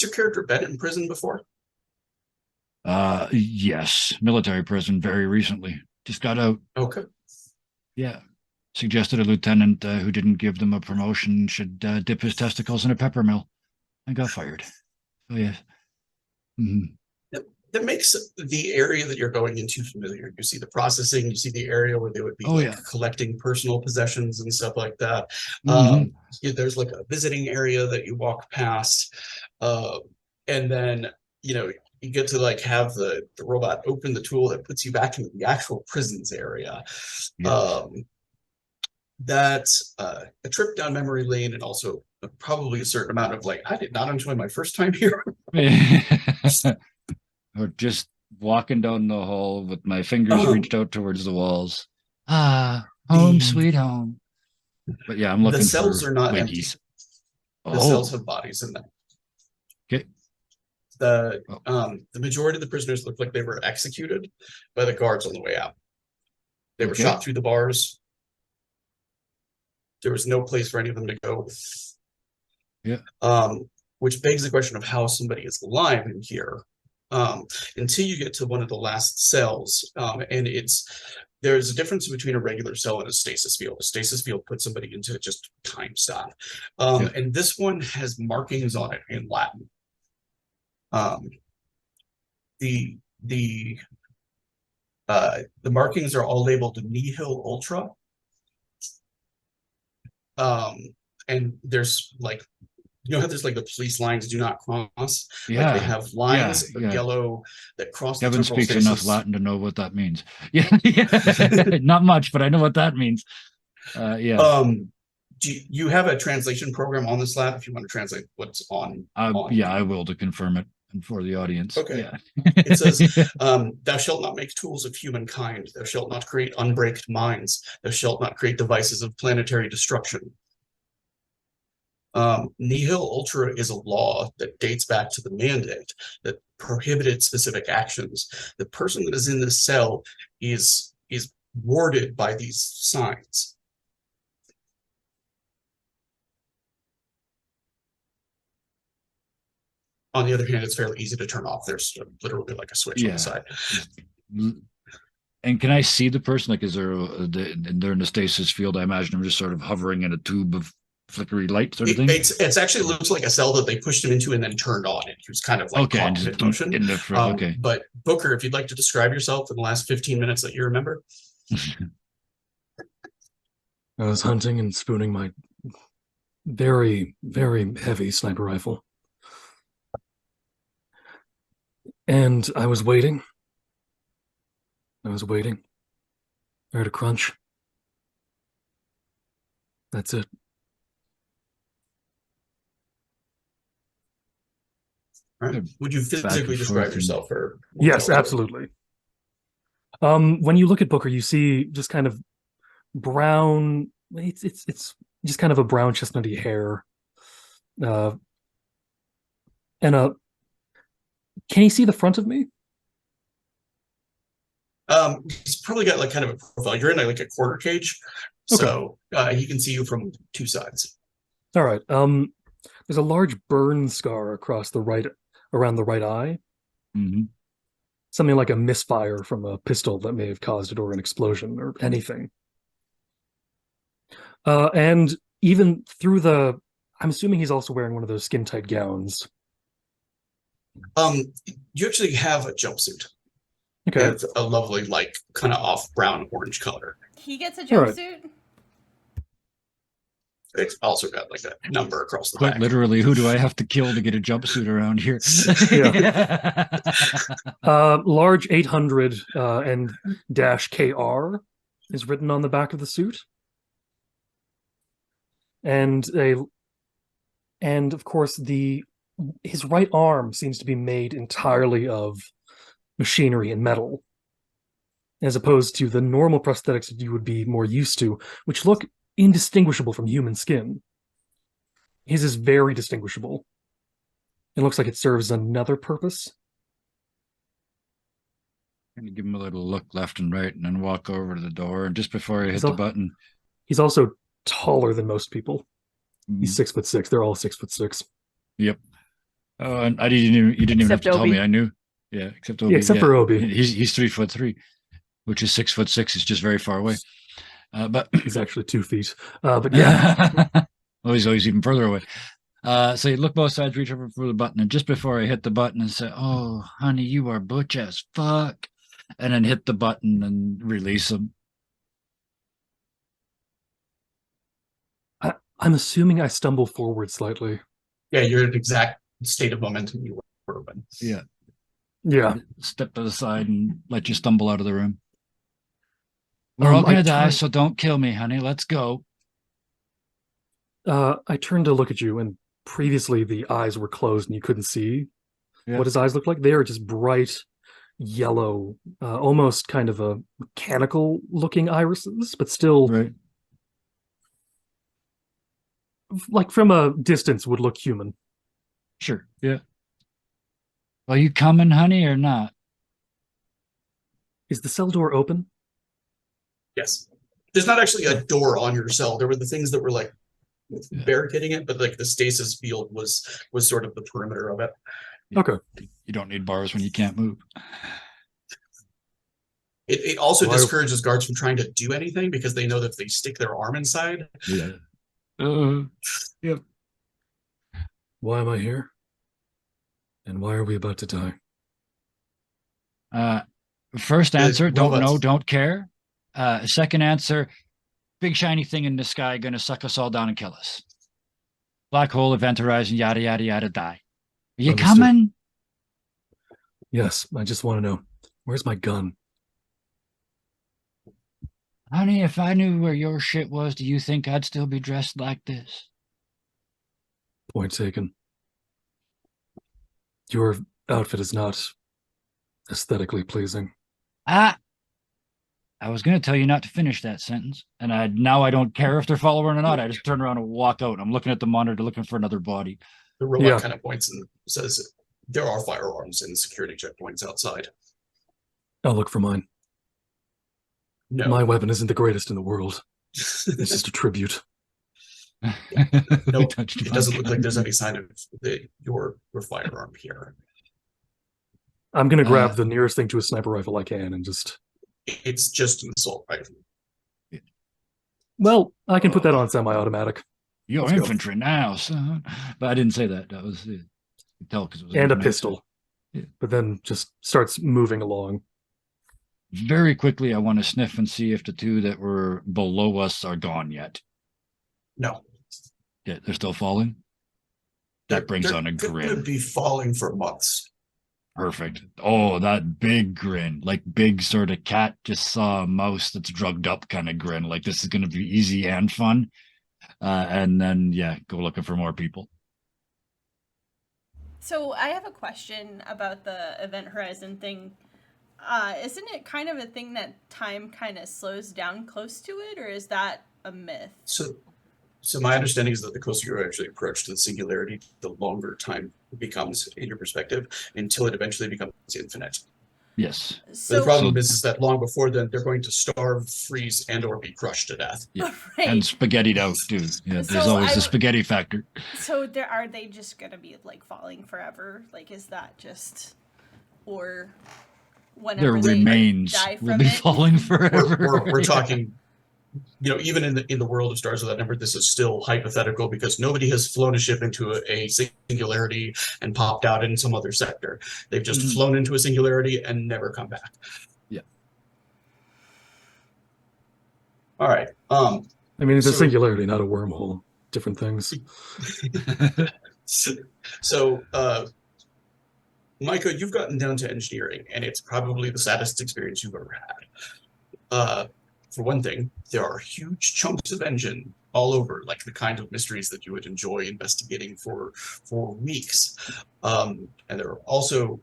your character been in prison before? Yes, military prison very recently. Just got out. Okay. Yeah. Suggested a lieutenant who didn't give them a promotion should dip his testicles in a pepper mill and got fired. Oh, yeah. Mm-hmm. That makes the area that you're going into familiar. You see the processing, you see the area where they would be collecting personal possessions and stuff like that. There's like a visiting area that you walk past, and then you get to like have the robot open the tool that puts you back into the actual prisons area. That's a trip down memory lane, and also probably a certain amount of like, I did not enjoy my first time here. Or just walking down the hall with my fingers reached out towards the walls. Home sweet home. But yeah, I'm looking for the cells are not empty. The cells have bodies in them. Okay. The majority of the prisoners look like they were executed by the guards on the way out. They were shot through the bars. There was no place for any of them to go. Yeah. Which begs the question of how somebody is alive in here. Until you get to one of the last cells, and there's a difference between a regular cell and a stasis field. A stasis field puts somebody into just time stop, and this one has markings on it in Latin. The markings are all labeled nihil ultra, and there's like. How there's like the police lines do not cross? Yeah. Like they have lines of yellow that cross Kevin the temporal speaks spaces. enough Latin to know what that means. Yeah. Not much, but I know what that means. Yeah. Do you have a translation program on this lab if you want to translate what's on? Yeah, I will to confirm it and for the audience. Okay. Yeah. It says, thou shalt not make tools of humankind. Thou shalt not create unbreaked minds. Thou shalt not create devices of planetary destruction. Nihil ultra is a law that dates back to the mandate that prohibited specific actions. The person that is in this cell is warded by these signs. On the other hand, it's fairly easy to turn off. There's literally like a switch on the side. And can I see the person? Like, is there they're in the stasis field? I imagine I'm just sort of hovering in a tube of flickery light, sort of thing. It's actually looks like a cell that they pushed him into and then turned on. It was kind of like Okay, and caught just in motion. in the front. Okay. But Booker, if you'd like to describe yourself in the last 15 minutes that you remember. I was hunting and spooning my very, very heavy sniper rifle. And I was waiting. I heard a crunch. That's it. All right. Would you Back physically and describe forth yourself? Or Yes, absolutely. When you look at Booker, you see just kind of brown. It's just kind of a brown chestnutty hair, and a. Can you see the front of me? He's probably got like kind of a profile. You're in like a quarter cage, so he can see you from two sides. All right. There's a large burn scar across around the right eye. Mm-hmm. Something like a misfire from a pistol that may have caused it, or an explosion, or anything. And even through I'm assuming he's also wearing one of those skin-tight gowns. You actually have a jumpsuit. Okay. It's a lovely, like, kind of off brown orange color. He gets a All right. jumpsuit. It's also got like a number across the Quite back. literally, who do I have to kill to get a jumpsuit around here? Large 800 and -KR is written on the back of the suit. And of course his right arm seems to be made entirely of machinery and metal, as opposed to the normal prosthetics that you would be more used to, which look indistinguishable from human skin. His is very distinguishable. It looks like it serves another purpose. I'm gonna give him a little look left and right, and then walk over to the door. And just before I hit the button, he's also taller than most people. He's 6'6". They're all 6'6". Yep. Oh, and you didn't even have to tell Obi. me. I knew. Yeah, except Obi. Yeah, except for Obi. He's 3'3", which is 6'6". It's just very far away. But he's actually 2 feet. But yeah. Oh, he's always even further away. So you look both sides, reach over for the button, and just before I hit the button and say, "Oh, honey, you are butch as fuck," and then hit the button and release him. I'm assuming I stumble forward slightly. Yeah, you're in exact state of momentum you were in. Yeah. Yeah. Step to the side and let you stumble out of the room. We're all gonna die, so don't kill me, honey. Let's go. I turned to look at you, and previously the eyes were closed and you couldn't see what his eyes look like. They are just bright yellow, almost kind of a mechanical looking irises, but still like from a distance would look human. Sure. Yeah. Are you coming, honey, or not? Is the cell door open? Yes. There's not actually a door on your cell. There were the things that were like barricading it, but like the stasis field was sort of the perimeter of it. Okay. You don't need bars when you can't move. It also discourages guards from trying to do anything because they know that if they stick their arm inside. Yeah. Yep. Why am I here? And why are we about to die? First answer, don't know, don't care. Second answer, big shiny thing in the sky gonna suck us all down and kill us. Black hole, event horizon, yada yada yada, die. Are you coming? Yes, I just want to know, where's my gun? Honey, if I knew where your shit was, do you think I'd still be dressed like this? Point taken. Your outfit is not aesthetically pleasing. I was going to tell you not to finish that sentence, and now I don't care if they're following or not. I just turn around and walk out. I'm looking at the monitor, looking for another body. The robot kind of points and says, "There are firearms and security checkpoints outside." I'll look for mine. No. My weapon isn't the greatest in the world. It's just a tribute. Nope. It doesn't look like there's any sign of your firearm here. I'm going to grab the nearest thing to a sniper rifle I can and just It's just an assault rifle. Well, I can put that on semi-automatic. You're Let's go. infantry now, son. But I didn't say that. That was tell because it was And a information. pistol. Yeah. But then just starts moving along. Very quickly, I want to sniff and see if the two that were below us are gone yet. No. Yeah, they're still falling. That brings on a They're grin. gonna be falling for months. Perfect. Oh, that big grin, like big sort of cat just saw a mouse that's drugged up kind of grin. Like this is going to be easy and fun. And then, yeah, go looking for more people. So I have a question about the Event Horizon thing. Isn't it kind of a thing that time kind of slows down close to it, or is that a myth? So my understanding is that the closer you actually approach to the singularity, the longer time becomes in your perspective until it eventually becomes infinite. Yes. But the So, problem is that long before then, they're going to starve, freeze, and or be crushed to death. Yeah. right. And spaghettied out too. Yeah, there's So always the spaghetti factor. So are they just gonna be like falling forever? Like, is that just, or whenever Their they remains die will from be it? falling forever. We're Yeah. talking, even in the world of Stars Without Number, this is still hypothetical because nobody has flown a ship into a singularity and popped out in some other sector. They've just flown into a singularity and never come back. Yeah. All right. I mean, it's a So- singularity, not a wormhole. Different things. So, Micah, you've gotten down to engineering, and it's probably the saddest experience you've ever had. For one thing, there are huge chunks of engine all over, like the kind of mysteries that you would enjoy investigating for weeks. And there are also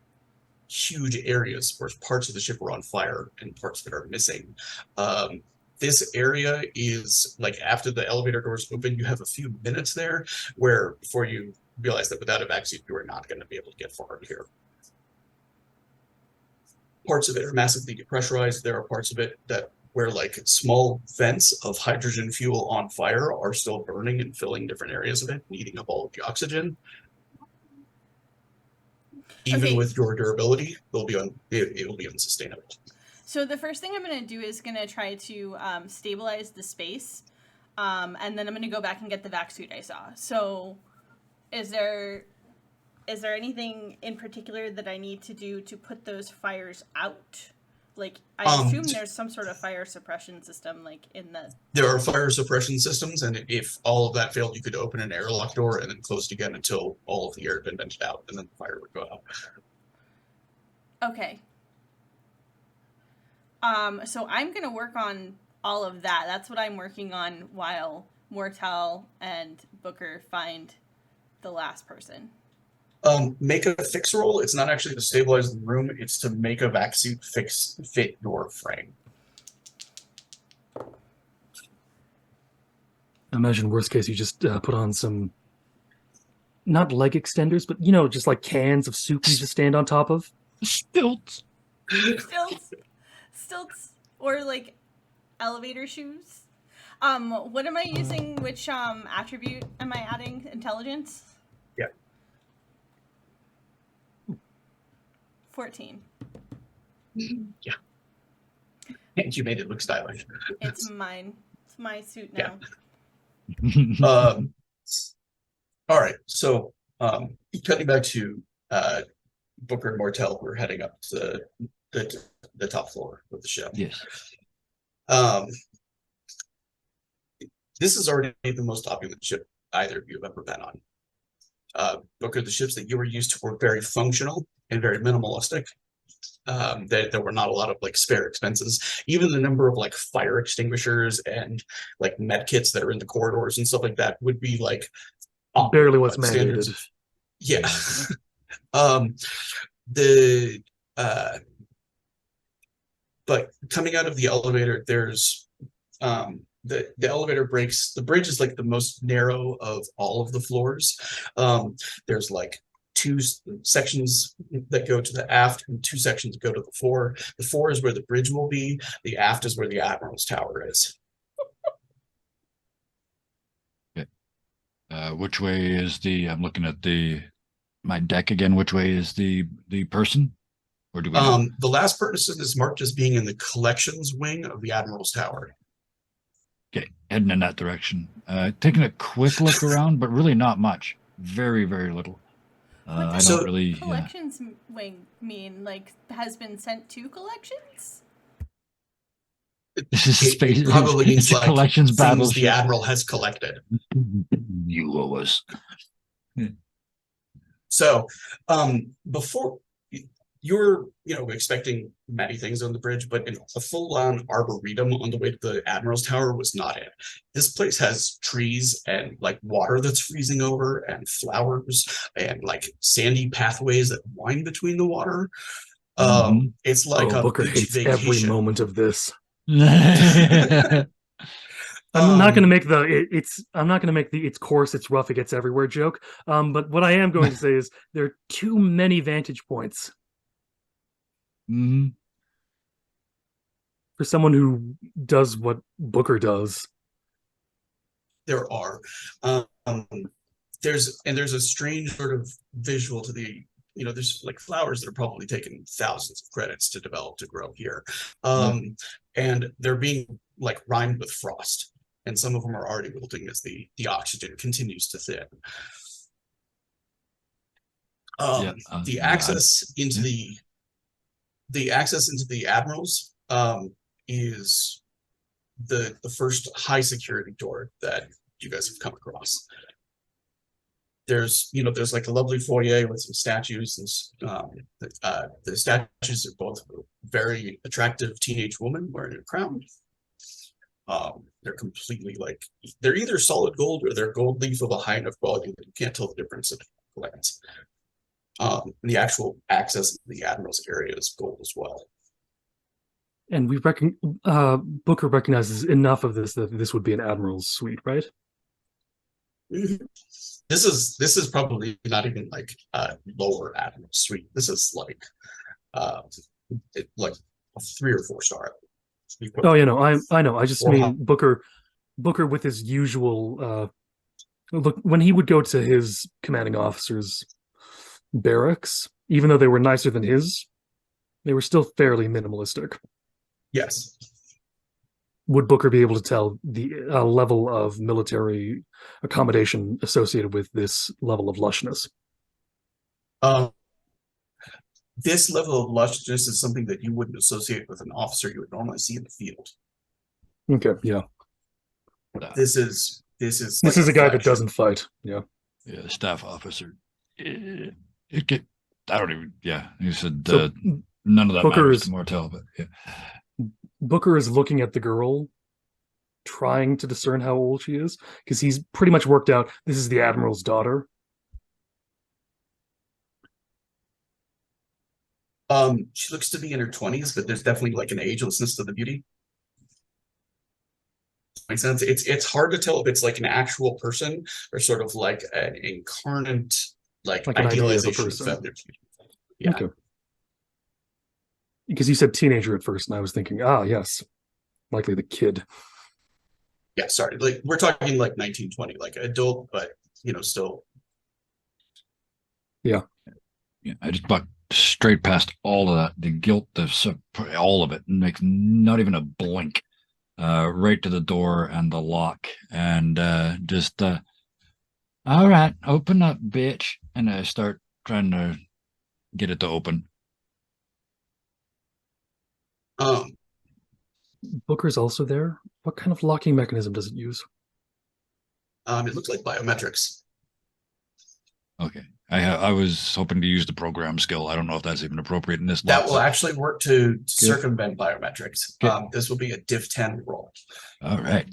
huge areas where parts of the ship are on fire and parts that are missing. This area is like after the elevator doors open, you have a few minutes there where before you realize that without a vaccine, you are not going to be able to get far here. Parts of it are massively depressurized. There are parts of it that where like small vents of hydrogen fuel on fire are still burning and filling different areas of it, and eating up all of the oxygen. Even Okay. with your durability, it will be unsustainable. So the first thing I'm going to do is going to try to stabilize the space, and then I'm going to go back and get the vac suit I saw. So is there anything in particular that I need to do to put those fires out? Like, I assume there's some sort of fire suppression system, like in the... There are fire suppression systems, and if all of that failed, you could open an airlock door and then close it again until all of the air had been vented out, and then the fire would go out. Okay. So I'm going to work on all of that. That's what I'm working on while Mortel and Booker find the last person. Make a fix roll. It's not actually to stabilize the room, it's to make a vac suit fit your frame. I imagine worst case, you just put on some, not leg extenders, but just like cans of soup you just stand on top of. Stilts. Stilts, or like elevator shoes. What am I using? Which attribute am I adding? Intelligence? Yeah. 14. Yeah. And you made it look stylish. It's mine. It's my suit now. All right. So cutting back to Booker and Mortel, we're heading up to the top floor of the ship. Yes. This is already the most opulent ship either of you have ever been on. Booker, the ships that you were used to were very functional and very minimalistic. There were not a lot of like spare expenses. Even the number of like fire extinguishers and like med kits that are in the corridors and stuff like that would be like Barely what's standards. mandated. Yeah. But coming out of the elevator, there's the elevator breaks. The bridge is like the most narrow of all of the floors. There's like two sections that go to the aft and two sections that go to the fore. The fore is where the bridge will be. The aft is where the admiral's tower is. Okay. Which way is I'm looking at my deck again. Which way is the person? Or do we know? The last person is marked as being in the collections wing of the Admiral's Tower. Okay, heading in that direction. Taking a quick look around, but really not much. Very, very little. What I does don't So- really. collections wing mean? Like, has been sent to collections? This is space. It probably means it's a like collections things the battleship. Admiral has collected. You owe us. So, before you're, expecting many things on the bridge, but a full-on arboretum on the way to the Admiral's Tower was not it. This place has trees and like water that's freezing over, and flowers, and like sandy pathways that wind between the water. It's like a Booker beach hates vacation. every moment of this. Yeah. I'm not going to make I'm not going to make the it's coarse, it's rough, it gets everywhere joke. But what I am going to say is there are too many vantage points Mhm. for someone who does what Booker does. There are. Um, there's a strange sort of visual to the, there's like flowers that are probably taken thousands of credits to develop to grow here. And they're being like rimed with frost. And some of them are already wilting as the oxygen continues to thin. The access into the access into the Admirals is the first high security door that you guys have come across. There's like a lovely foyer with some statues, and the statues are both very attractive teenage women wearing a crown. They're completely like, they're either solid gold or they're gold leaf of a high enough quality that you can't tell the difference at a glance. The actual access to the Admiral's area is gold as well. And Booker recognizes enough of this that this would be an Admiral's suite, right? This is probably not even like a lower Admiral suite. This is like like a 3 or 4 star. Oh, I know. I just Or mean Booker with his usual look when he would go to his commanding officer's barracks, even though they were nicer than his, they were still fairly minimalistic. Yes. Would Booker be able to tell the level of military accommodation associated with this level of lushness? This level of lushness is something that you wouldn't associate with an officer you would normally see in the field. Okay, yeah. This is This is a guy that doesn't fight. Yeah. Yeah, staff officer. I don't even. Yeah, he said So none of that Booker matters is- to Mortel, but yeah. Booker is looking at the girl, trying to discern how old she is, because he's pretty much worked out this is the Admiral's daughter. She looks to be in her 20s, but there's definitely like an agelessness to the beauty. Makes sense. It's hard to tell if it's like an actual person or sort of like an incarnate, like Like an idea of a idealization of person. feminine beauty. Yeah. Okay. Because you said teenager at first, and I was thinking, yes, likely the kid. Yeah, sorry. Like we're talking like 1920, like adult, but still. Yeah, I just bucked straight past all of that. The guilt, all of it, and makes not even a blink. Right to the door and the lock, and just all right, open up, bitch. And I start trying to get it to open. Booker's also there. What kind of locking mechanism does it use? It looks like biometrics. Okay. I was hoping to use the program skill. I don't know if that's even appropriate in this. That will actually work to circumvent biometrics. This will be a Div 10 roll. All right.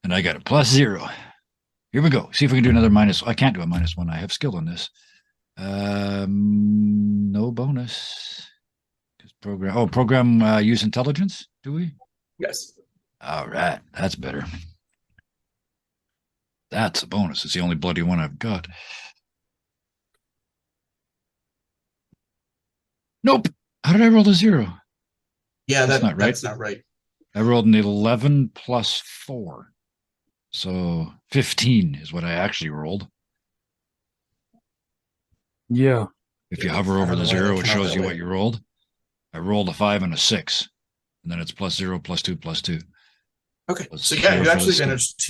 And I got a +0. Here we go. See if we can do another minus. I can't do a -1. I have skill on this. No bonus. Just program use intelligence, do we? Yes. All right. That's better. That's a bonus. It's the only bloody one I've got. Nope. How did I roll a 0? Yeah, That's not right. That's not right. I rolled an 11 + 4. So 15 is what I actually rolled. Yeah. If you hover I over don't the know why they 0, it come out shows that you way. what you rolled. I rolled a 5 and a 6, and then it's +0, +2, +2. Okay, Plus so yeah, 0 you for the actually skin. managed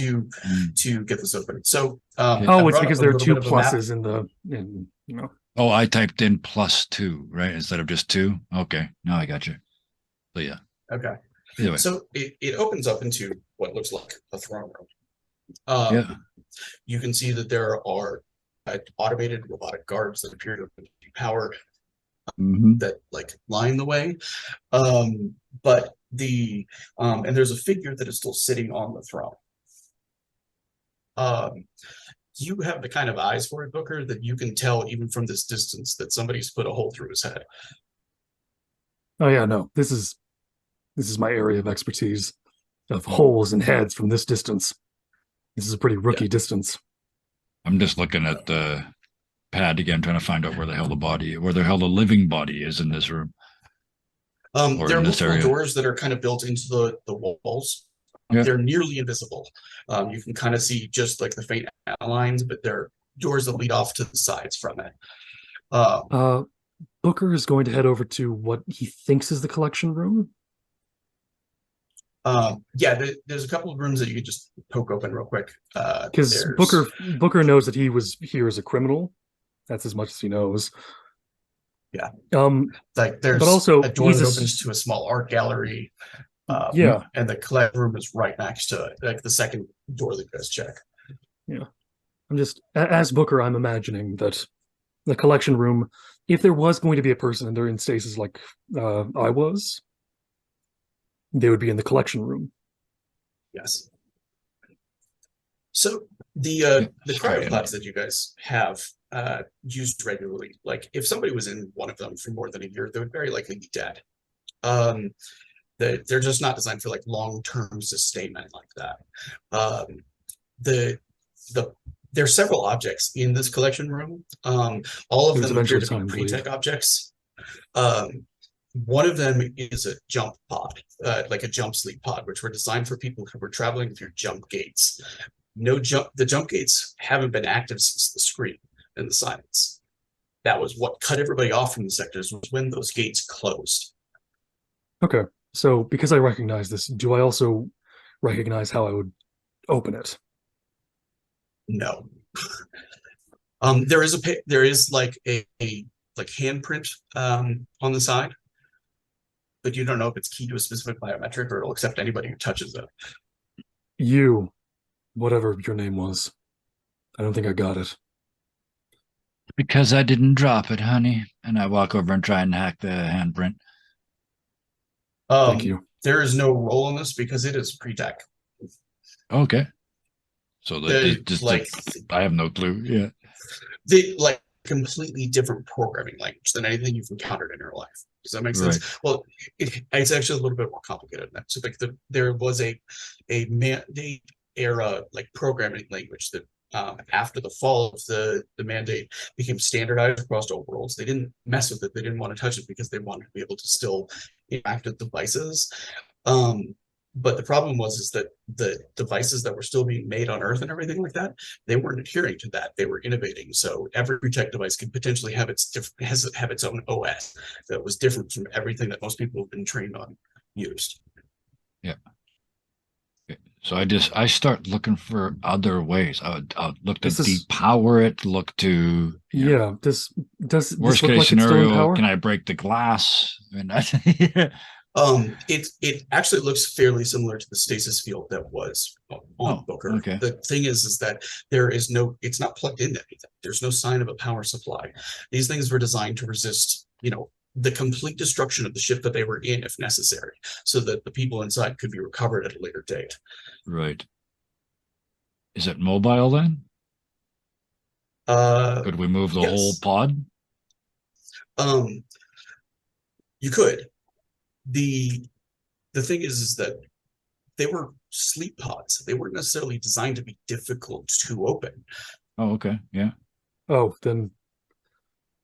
to get this open. So Okay. I Oh, it's brought because up a there are little two bit of a map. pluses in the, you know. Oh, I typed in +2, right? Instead of just 2. Okay, now I got you. So yeah. Okay, Either way. so it opens up into what looks like a throne room. Yeah. You can see that there are automated robotic guards that appear to be powered Mhm. that like line the way. But the and there's a figure that is still sitting on the throne. You have the kind of eyes for it, Booker, that you can tell even from this distance that somebody's put a hole through his head. Oh yeah, no, this is my area of expertise, of holes and heads from this distance. This is a pretty rookie distance. I'm just looking at the pad again, trying to find out where the hell the living body is in this room. Or There are in this multiple area. doors that are kind of built into the walls. Yeah. They're nearly invisible. You can kind of see just like the faint outlines, but they're doors that lead off to the sides from it. Booker is going to head over to what he thinks is the collection room. Yeah, there's a couple of rooms that you could just poke open real quick. Because Booker knows that he was here as a criminal. That's as much as he knows. Yeah. Like there's but also a door that opens to a small art gallery. Yeah. And the collection room is right next to it, like the second door that you guys check. Yeah. I'm just, as Booker, I'm imagining that the collection room, if there was going to be a person and they're in stasis like I was, they would be in the collection room. Yes. So the Straight in. cryopods that you guys have used regularly, like if somebody was in one of them for more than a year, they would very likely be dead. They're just not designed for like long-term sustainment like that. There's several objects in this collection room. All of There's them appear eventually to be time bleed. pre-tech objects. One of them is a jump pod, like a jump sleep pod, which were designed for people who were traveling through jump gates. The jump gates haven't been active since the scream and the silence. That was what cut everybody off from the sectors, was when those gates closed. Okay, so because I recognize this, do I also recognize how I would open it? No. There is like a like handprint on the side, but you don't know if it's key to a specific biometric or it'll accept anybody who touches it. You, whatever your name was, I don't think I got it. Because I didn't drop it, honey. And I walk over and try and hack the handprint. Thank you. There is no roll on this because it is pre-tech. Okay. So I have no clue. Yeah. The like completely different programming language than anything you've encountered in your life. Does that make sense? Right. Well, it's actually a little bit more complicated than that. So like there was a mandate era like programming language that after the fall of the mandate became standardized across all worlds. They didn't mess with it. They didn't want to touch it because they wanted to be able to still interact with devices. But the problem is that the devices that were still being made on Earth and everything like that, they weren't adhering to that. They were innovating. So every tech device could potentially have its own OS that was different from everything that most people have been trained on used. Yeah. So I start looking for other ways. I'll look to depower it, look to does worst this look case like it's still in scenario, power? can I break the glass? I mean, it actually looks fairly similar to the stasis field that was on Booker. Okay. The thing is that it's not plugged into anything. There's no sign of a power supply. These things were designed to resist, the complete destruction of the ship that they were in if necessary, so that the people inside could be recovered at a later date. Right. Is it mobile then? Could we move the whole pod? You could. The thing is that they were sleep pods. They weren't necessarily designed to be difficult to open. Oh, okay. Yeah. Oh, then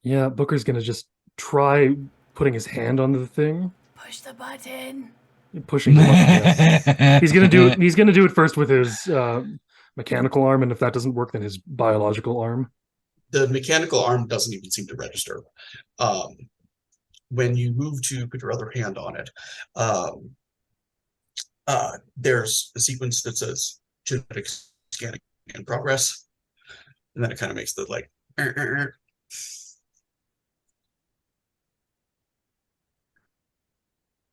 yeah, Booker's gonna just try putting his hand on the thing. Push the button. Pushing the button. Yeah. He's gonna do it first with his mechanical arm, and if that doesn't work, then his biological arm. The mechanical arm doesn't even seem to register. When you move to put your other hand on it, there's a sequence that says genetic scanning in progress, and then it kind of makes the like.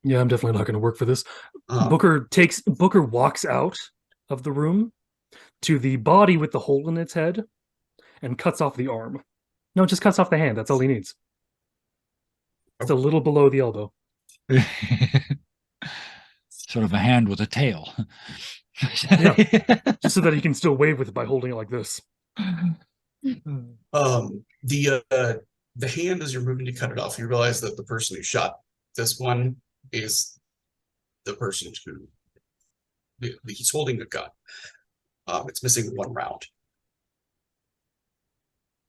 Yeah, I'm definitely not going to work for this. Um, Booker walks out of the room to the body with the hole in its head and cuts off the arm. No, just cuts off the hand. That's all he needs. It's a little below the elbow. Sort of a hand with a tail. Yeah. Just so that he can still wave with it by holding it like this. The hand, as you're moving to cut it off, you realize that the person who shot this one is the person who he's holding a gun. It's missing one round.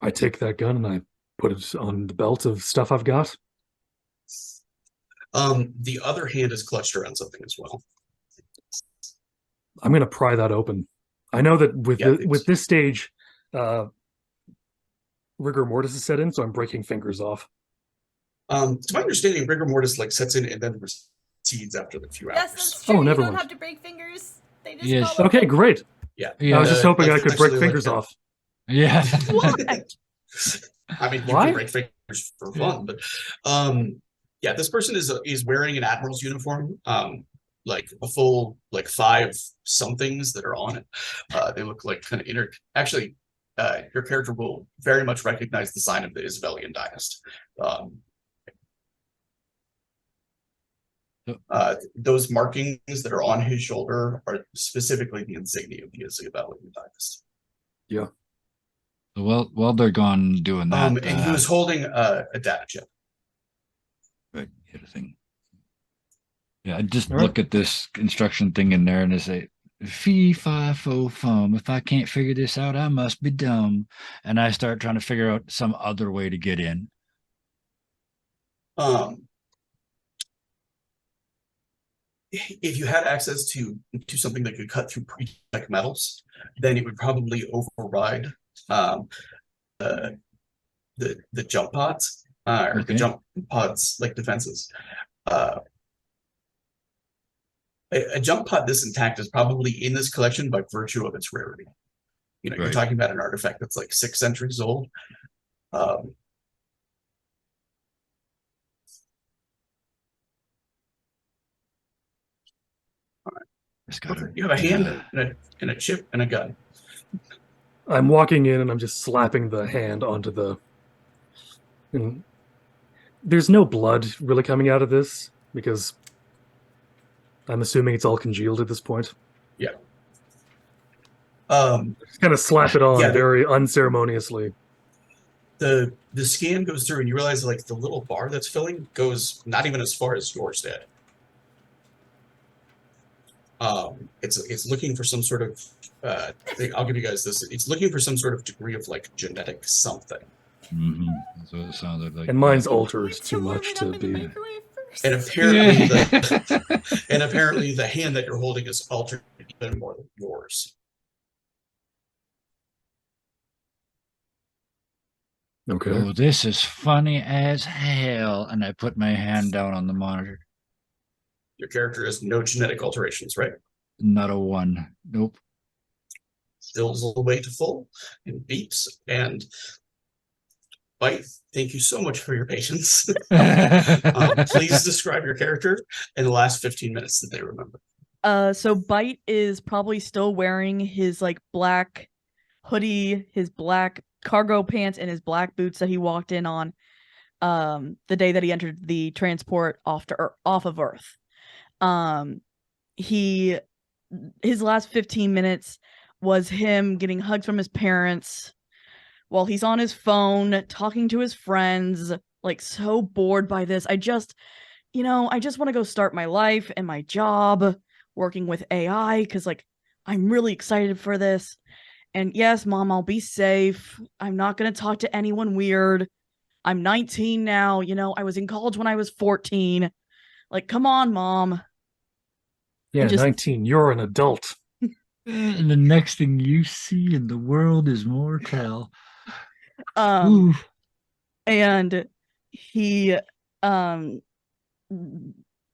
I take that gun and I put it on the belt of stuff I've got. The other hand is clutched around something as well. I'm going to pry that open. I know that with this stage, rigor mortis is set in, so I'm breaking fingers off. To my understanding, rigor mortis like sets in and then recedes after a few hours. Yes, that's true. Oh, never you don't mind. have to break fingers. They just Yes. fall Okay, open. great. Yeah. Yeah. I was just hoping I that's could break actually fingers like off. Yeah. Why? I mean, you Why? can break fingers for fun, but yeah, this person is wearing an admiral's uniform, like a full like 5 somethings that are on it. They look like kind of actually, your character will very much recognize the sign of the Isabellian dynasty. Those markings that are on his shoulder are specifically the insignia of the Isabellian dynasty. Yeah. While they're gone doing that, And he was holding a data chip. right, hit a thing. Yeah, I just All right. look at this instruction thing in there and I say, fee, fi, fo, fum. If I can't figure this out, I must be dumb. And I start trying to figure out some other way to get in. If you had access to something that could cut through pre-tech metals, then it would probably override the jump pods or the jump pods like defenses. A jump pod this intact is probably in this collection by virtue of its rarity. You know, you're talking about an artifact that's like 6 centuries old. You have a hand and a chip and a gun. I'm walking in and I'm just slapping the hand onto the. And there's no blood really coming out of this because I'm assuming it's all congealed at this point. Yeah. Just kind of slap it on Yeah, very unceremoniously. The scan goes through and you realize like the little bar that's filling goes not even as far as yours did. It's looking for some sort of I'll give you guys this. It's looking for some sort of degree of like genetic something. Mm-hmm. That's what it sounded like. And mine's altered too much to be. And apparently the hand that you're holding is altered even more than yours. Okay. Oh, this is funny as hell. And I put my hand down on the monitor. Your character has no genetic alterations, right? Not a one. Nope. Fills away to full and beeps and Bite. Thank you so much for your patience. Please describe your character in the last 15 minutes that they remember. So Bite is probably still wearing his like black hoodie, his black cargo pants, and his black boots that he walked in on the day that he entered the transport off of Earth. His last 15 minutes was him getting hugs from his parents while he's on his phone talking to his friends, like so bored by this. I just want to go start my life and my job working with AI because like I'm really excited for this. And yes, Mom, I'll be safe. I'm not going to talk to anyone weird. I'm 19 now. I was in college when I was 14. Like, come on, Mom. Yeah, 19. You're an adult. And the next thing you see in the world is mortal. Um, and he um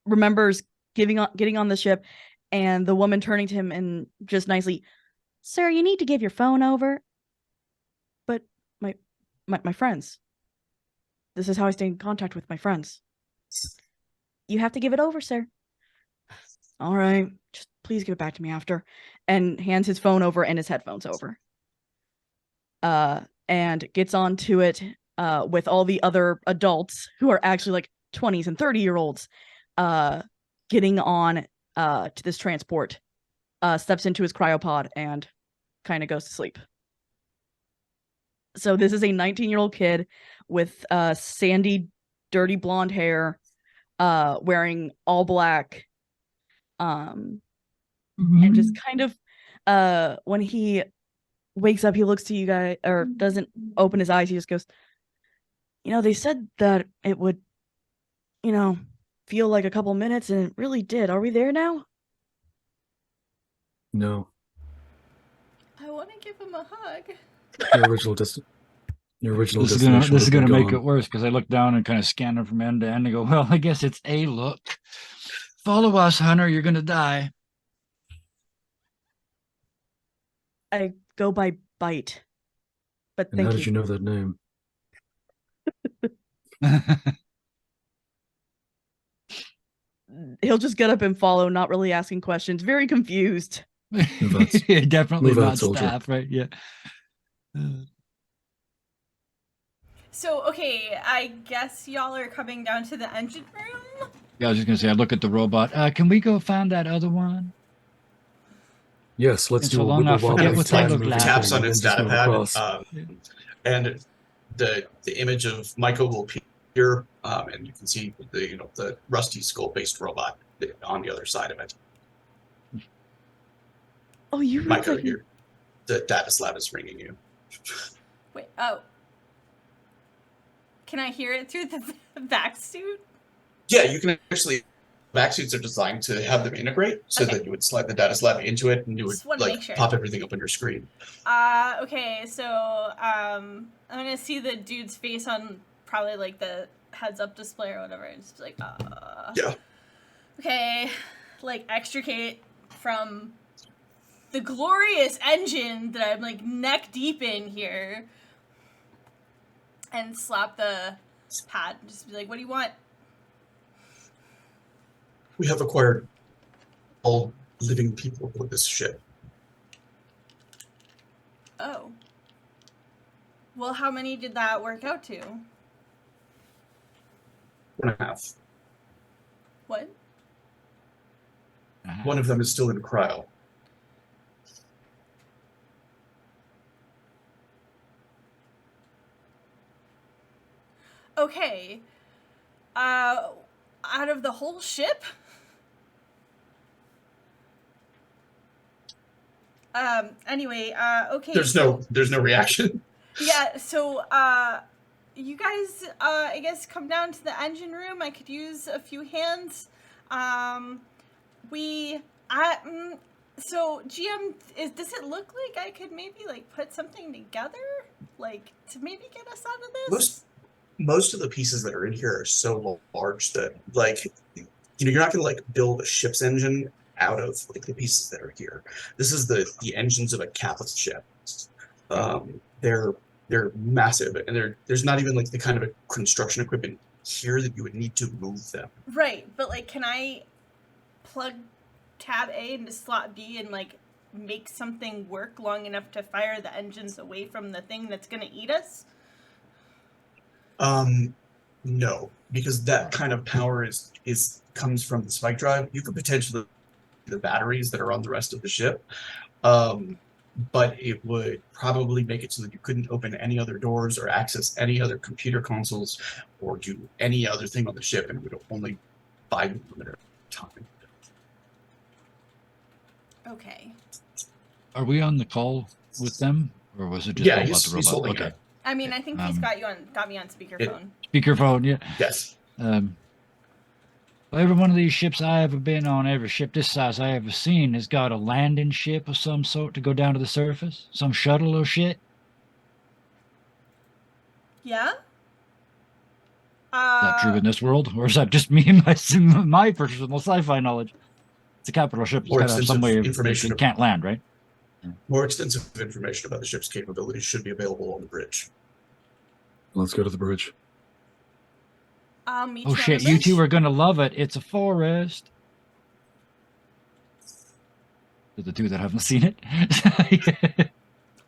remembers getting on the ship, and the woman turning to him and just nicely, "Sir, you need to give your phone over." But my friends. This is how I stay in contact with my friends. You have to give it over, sir. All right, just please give it back to me after. And hands his phone over and his headphones over. And gets onto it with all the other adults who are actually like 20s and 30-year-olds getting on to this transport, steps into his cryopod and kind of goes to sleep. So this is a 19-year-old kid with sandy, dirty blonde hair, wearing all black, and just kind of when he wakes up, he looks to you guys, or doesn't open his eyes. He just goes, they said that it would, feel like a couple minutes, and it really did. Are we there now? No. I want to give him a hug. Your original destination This is gonna make it worse because I look down and kind of scan him from end to end and go, well, I guess it's a look. Follow us, Hunter. You're gonna die. I go by Bite, but And thank how you. did you know that name? He'll just get up and follow, not really asking questions, very confused. Definitely Move out, not soldier. staff, right? Yeah. So, okay, I guess y'all are coming down to the engine room? Yeah, I was just gonna say, I look at the robot. Can we go find that other one? Yes, let's And do so a long I wibble forget wobbly what they time look movie like. Taps thing on his and just data move pad, across. and the image of Michael will appear, and you can see the rusty skull-based robot on the other side of it. Oh, you read Micah, that? the data slab is ringing you. Wait, oh. Can I hear it through the back suit? Yeah, you can actually. Back suits are designed to have them integrate, so Okay. that you would slide the data slab into it, and you would Just wanna make sure. pop everything up on your screen. Okay, so, I'm gonna see the dude's face on probably, like, the heads-up display or whatever, and just be like, Yeah. Okay, like, extricate from the glorious engine that I'm, like, neck-deep in here, and slap the pad, and just be like, what do you want? We have acquired all living people with this ship. Oh. Well, how many did that work out to? 1.5. What? One of them is still in cryo. Okay. Out of the whole ship? Anyway, okay. There's no reaction. Yeah, so, you guys, I guess come down to the engine room. I could use a few hands. So GM, does it look like I could maybe, like, put something together? Like, to maybe get us out of this? Most of the pieces that are in here are so large that, like, you're not going to, like, build a ship's engine out of, like, the pieces that are here. This is the engines of a capitalist ship. They're massive, and there's not even, like, the kind of construction equipment here that you would need to move them. Right, but, like, can I plug tab A into slot B and, like, make something work long enough to fire the engines away from the thing that's gonna eat us? No, because that kind of power comes from the spike drive. You could potentially the batteries that are on the rest of the ship, but it would probably make it so that you couldn't open any other doors or access any other computer consoles or do any other thing on the ship, and it would only buy you a limited time. Okay. Are we on the call with them, or was it just Yeah, all he's about the robot? holding Okay. it. I mean, I think he's got me on speakerphone. Speakerphone, yeah. Yes. Every one of these ships I ever been on, every ship this size I ever seen, has got a landing ship of some sort to go down to the surface, some shuttle or shit. Yeah? Is that true in this world, or is that just me and my personal sci-fi knowledge? It's a capital ship. It's More got to have some way of information. it can't land, right? More extensive information about the ship's capabilities should be available on the bridge. Let's go to the bridge. I'll meet Oh you on shit! the You two bridge. are gonna love it. It's a forest. To the two that haven't seen it.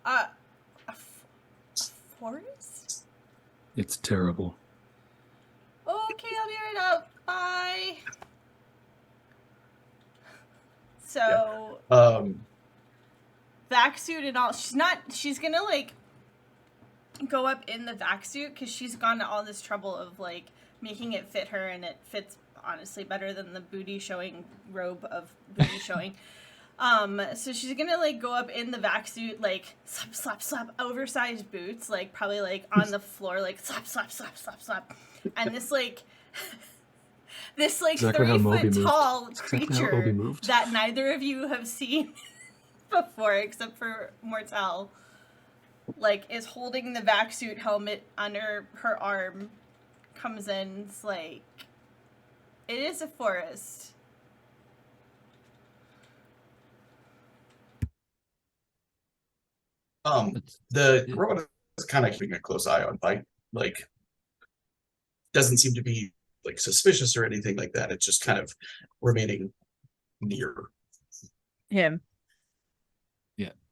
A forest? It's terrible. Okay, I'll be right up. Bye. So, vac suit and all. She's gonna, like, go up in the vac suit because she's gone to all this trouble of, like, making it fit her, and it fits, honestly, better than the booty showing robe of booty showing. So she's gonna, like, go up in the vac suit, like, slap, slap, slap, oversized boots, like, probably, like, on the floor, like, slap, slap, slap, slap, slap. And this, like, Exactly how Moby 30-foot moved. tall Exactly how creature Obi moved. that neither of you have seen before, except for Mortel, like, is holding the vac suit helmet under her arm, comes in, it's like, it is a forest. The robot is kind of keeping a close eye on Bite. Like, doesn't seem to be like suspicious or anything like that. It's just kind of remaining near. Him.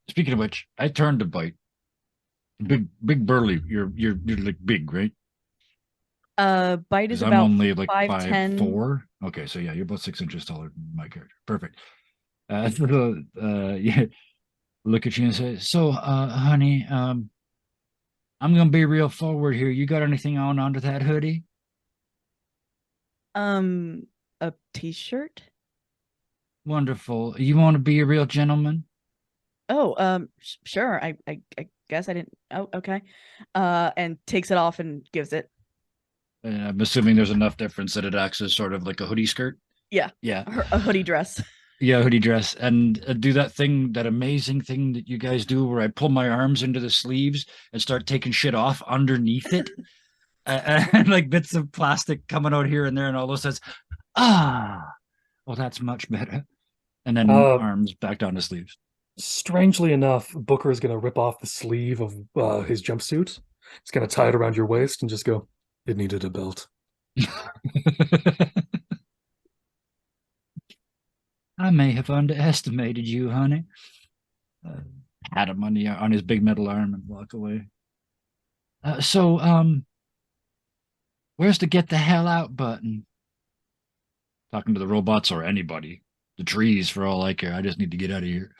Speaking of which, I turned to Bite. Big burly. You're like big, right? Bite is 'Cause I'm about only like 5'10". 5'4". Okay, so yeah, you're about 6 inches taller than my character. Perfect. Yeah, look at you and say, "So, honey, I'm gonna be real forward here. You got anything on under that hoodie?" A t-shirt? Wonderful. You want to be a real gentleman? Oh, sure. I guess I didn't. Oh, okay. And takes it off and gives it. I'm assuming there's enough difference that it acts as sort of like a hoodie skirt. Yeah. Yeah. A hoodie dress. Yeah, hoodie dress, and do that amazing thing that you guys do where I pull my arms into the sleeves and start taking shit off underneath it, and like bits of plastic coming out here and there, and all those says, well, that's much better. And then arms back down the sleeves. Strangely enough, Booker is going to rip off the sleeve of his jumpsuit. He's going to tie it around your waist and just go, "It needed a belt." I may have underestimated you, honey. Pat him on his big metal arm and walk away. So, where's the get the hell out button? Talking to the robots or anybody. The trees, for all I care. I just need to get out of here.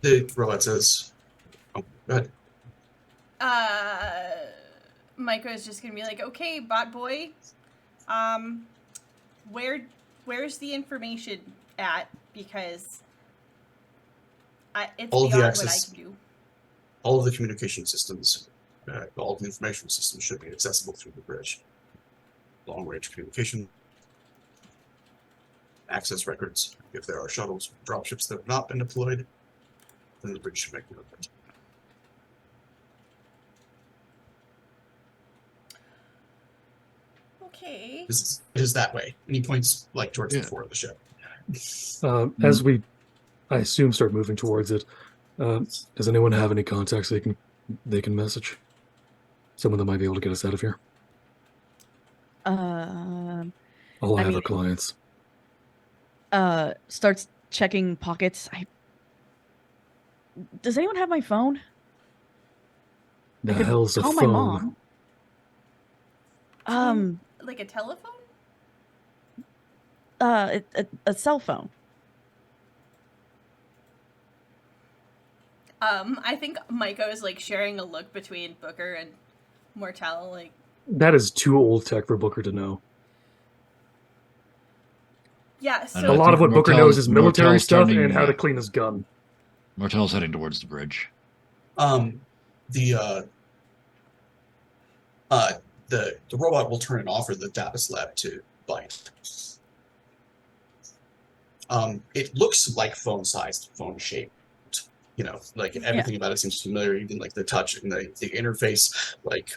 The robot says, "Oh, go ahead." Micro is just gonna be like, okay, bot boy, where's the information at? Because it's All of the beyond what I access- can do. All of the communication systems, all of the information systems should be accessible through the bridge. Long-range communication, access records. If there are shuttles, dropships that have not been deployed, then the bridge should make note of it. Okay. It is that way. And he points like towards Yeah. the fore of the ship. As we, I assume, start moving towards it, does anyone have any contacts they can message? Someone that might be able to get us out of here. All I have mean- are clients. Starts checking pockets. Does anyone have my phone? The could hell's a call phone? my mom. Like a telephone? A cell phone. I think Maiko is like sharing a look between Booker and Mortel, like, That is too old tech for Booker to know. yeah, And A so I lot think of what Booker knows is military Mortel's stuff turning- and how to clean his gun. Martel's heading towards the bridge. The robot will turn and offer the data slab to Bite. It looks like phone-sized, phone-shaped. like everything about it seems familiar, even like the touch and the interface, like,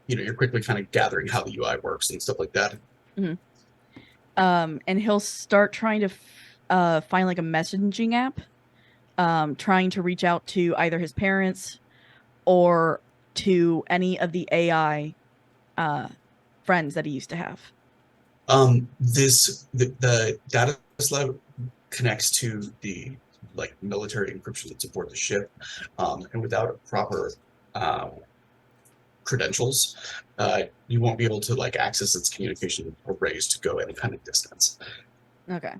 you're quickly kind of gathering how the UI works and stuff like that. And he'll start trying to find like a messaging app, trying to reach out to either his parents or to any of the AI friends that he used to have. The data lab connects to the like military encryption that support the ship, and without proper credentials, you won't be able to like access its communication arrays to go any kind of distance. Okay.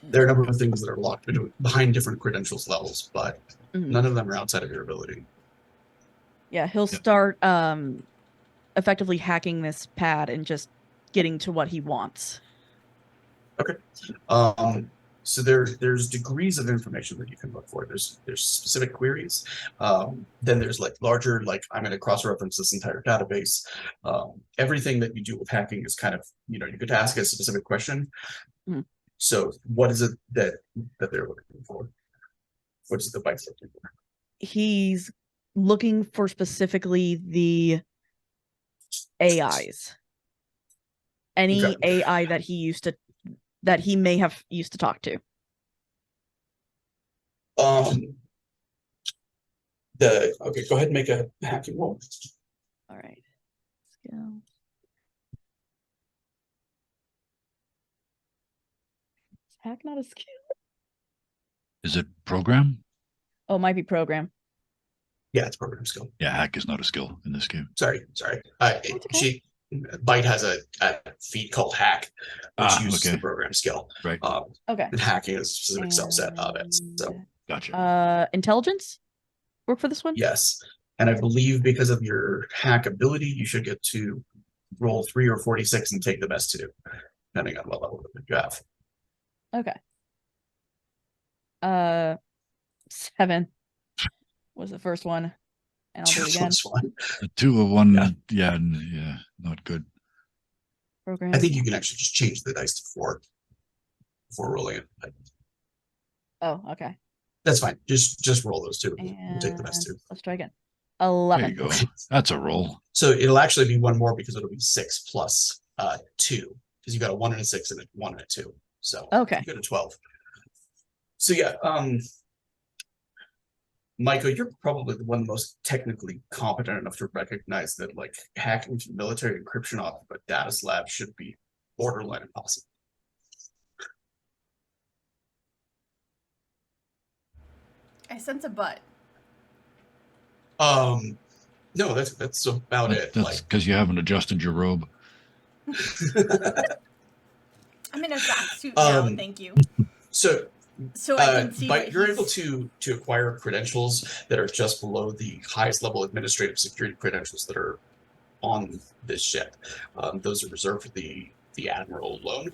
There are a number of things that are locked behind different credentials levels, but Mhm. none of them are outside of your ability. Yeah, he'll start effectively hacking this pad and just getting to what he wants. So there's degrees of information that you can look for. There's specific queries. Then there's like larger, like I'm going to cross-reference this entire database. Everything that you do with hacking is kind of, you could ask a specific question. Mhm. So what is it that they're looking for? What is the byte looking for? He's looking for specifically the AIs. Any Okay. AI that he may have used to talk to. Okay, go ahead and make a hacking roll. All right. Skill. Is hack not a skill? Is it program? Oh, it might be program. Yeah, it's program skill. Yeah, hack is not a skill in this game. Sorry. Okay. Byte has a feat called hack, which uses okay. the program skill. Right. Okay. And hacking is a specific subset of it. So Gotcha. Intelligence work for this one? yes, and I believe because of your hack ability, you should get to roll 3 or 46 and take the best 2, depending on what level you have. Okay. 7 was the first one, and I'll do it again. The 2 of 1. Yeah. Yeah, not good. Program. I think you can actually just change the dice to 4 before rolling it. Oh, okay. That's fine. Just roll those 2. And We'll take the best 2. let's try again. 11. There you go. That's a roll. So it'll actually be 1 more because it'll be 6 plus 2, because you got a 1 and a 6 and a 1 and a 2. So Okay. you got a 12. So yeah, Michael, you're probably the one most technically competent enough to recognize that like hacking to military encryption off of a data slab should be borderline impossible. I sense a butt. No, that's about it. That's because you haven't adjusted your robe. I'm in a Zach suit now, thank you. So I can see but you're able to acquire credentials that are just below the highest level administrative security credentials that are on this ship. Those are reserved for the admiral alone.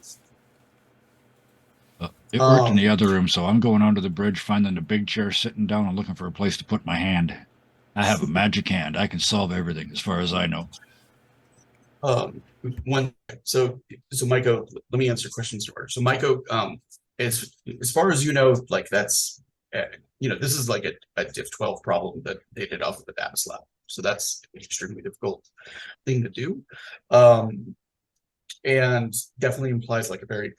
It worked in the other room, so I'm going onto the bridge, finding a big chair, sitting down, and looking for a place to put my hand. I have a magic hand. I can solve everything, as far as I know. So Maiko, let me answer questions in order. So Maiko, as far as you know, like that's this is like a diff 12 problem that they did off of the data slab. So that's an extremely difficult thing to do, and definitely implies like a very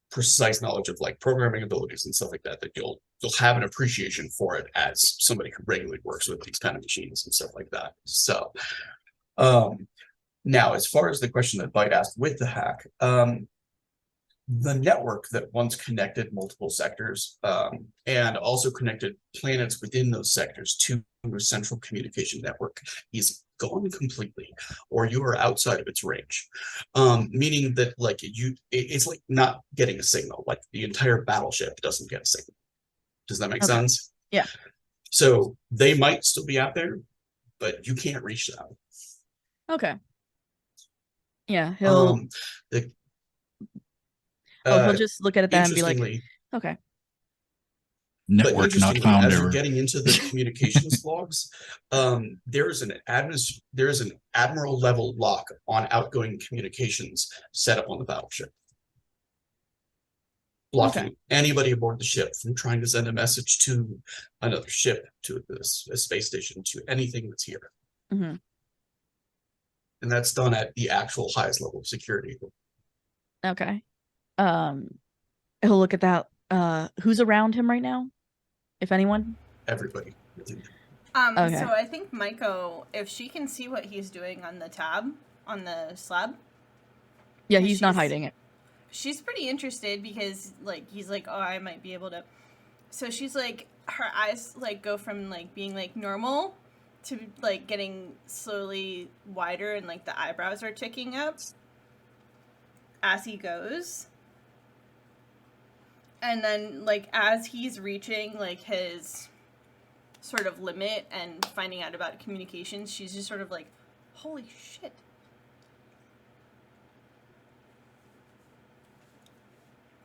precise knowledge of like programming abilities and stuff like that you'll have an appreciation for it as somebody who regularly works with these kind of machines and stuff like that. So now as far as the question that Byte asked with the hack, the network that once connected multiple sectors and also connected planets within those sectors to a central communication network is gone completely, or you are outside of its range, meaning that like it's like not getting a signal. Like the entire battleship doesn't get a signal. Does that make sense? Yeah. So they might still be out there, but you can't reach them. Okay. Yeah, he'll just look at that and be like, okay. Network not found. As you're getting into the communications logs, there is an admiral level lock on outgoing communications set up on the battleship. blocking anybody aboard the ship from trying to send a message to another ship, to a space station, to anything that's here. Mm-hmm. And that's done at the actual highest level of security. Okay. He'll look at that. Who's around him right now, if anyone? Everybody. Okay. So I think Maiko, if she can see what he's doing on the tab, on the slab. Yeah, he's not hiding it. She's pretty interested because, like, he's like, oh, I might be able to. So she's like, her eyes, like, go from, like, being, like, normal to, like, getting slowly wider and, like, the eyebrows are ticking up as he goes. And then, like, as he's reaching, like, his sort of limit and finding out about communications, she's just sort of like, holy shit.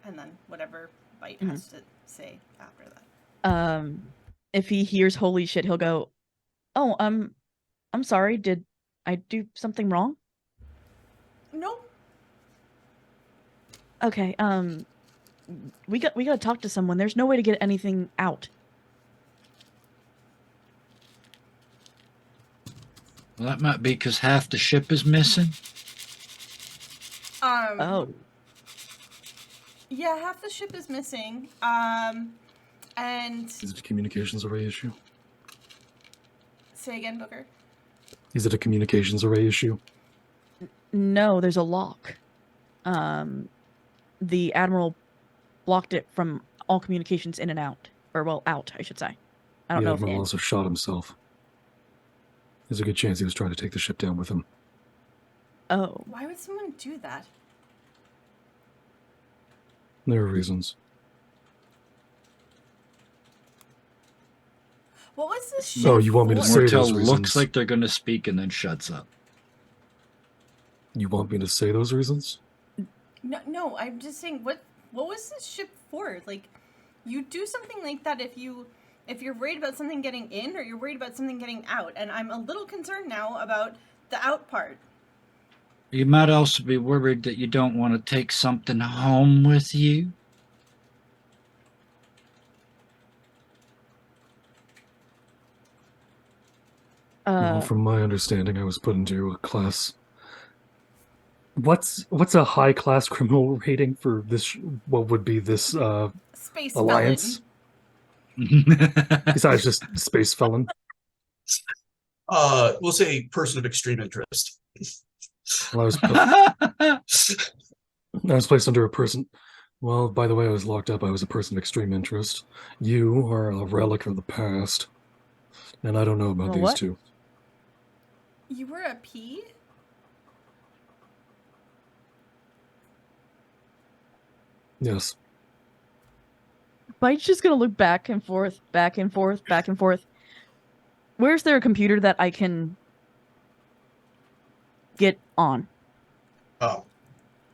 And then whatever Bite has to say after that. If he hears holy shit, he'll go, oh, I'm sorry, did I do something wrong? No. Okay, we gotta talk to someone. There's no way to get anything out. Well, that might be because half the ship is missing. Oh. Yeah, half the ship is missing. And Is it a communications array issue? say again, Booker. Is it a communications array issue? No, there's a lock. The Admiral blocked it from all communications in and out. Or, well, out, I should say. I don't The know Admiral if also shot himself. There's a good chance he was trying to take the ship down with him. Oh. Why would someone do that? There are reasons. What was this ship So you want me to for? say Mortel those reasons? looks like they're going to speak and then shuts up. You want me to say those reasons? No, I'm just saying, what was this ship for? Like, you do something like that if you're worried about something getting in or you're worried about something getting out, and I'm a little concerned now about the out part. You might also be worried that you don't want to take something home with you. Well, from my understanding, I was put into a class. What's a high class criminal rating for this? What would be this Space alliance? felon. Besides just space felon. We'll say person of extreme interest. Well, I was placed under a person. Well, by the way, I was locked up. I was a person of extreme interest. You are a relic of the past, and I don't know about these what? two. You were a P? Yes. Bite's just gonna look back and forth, back and forth, back and forth. Where's there a computer that I can get on?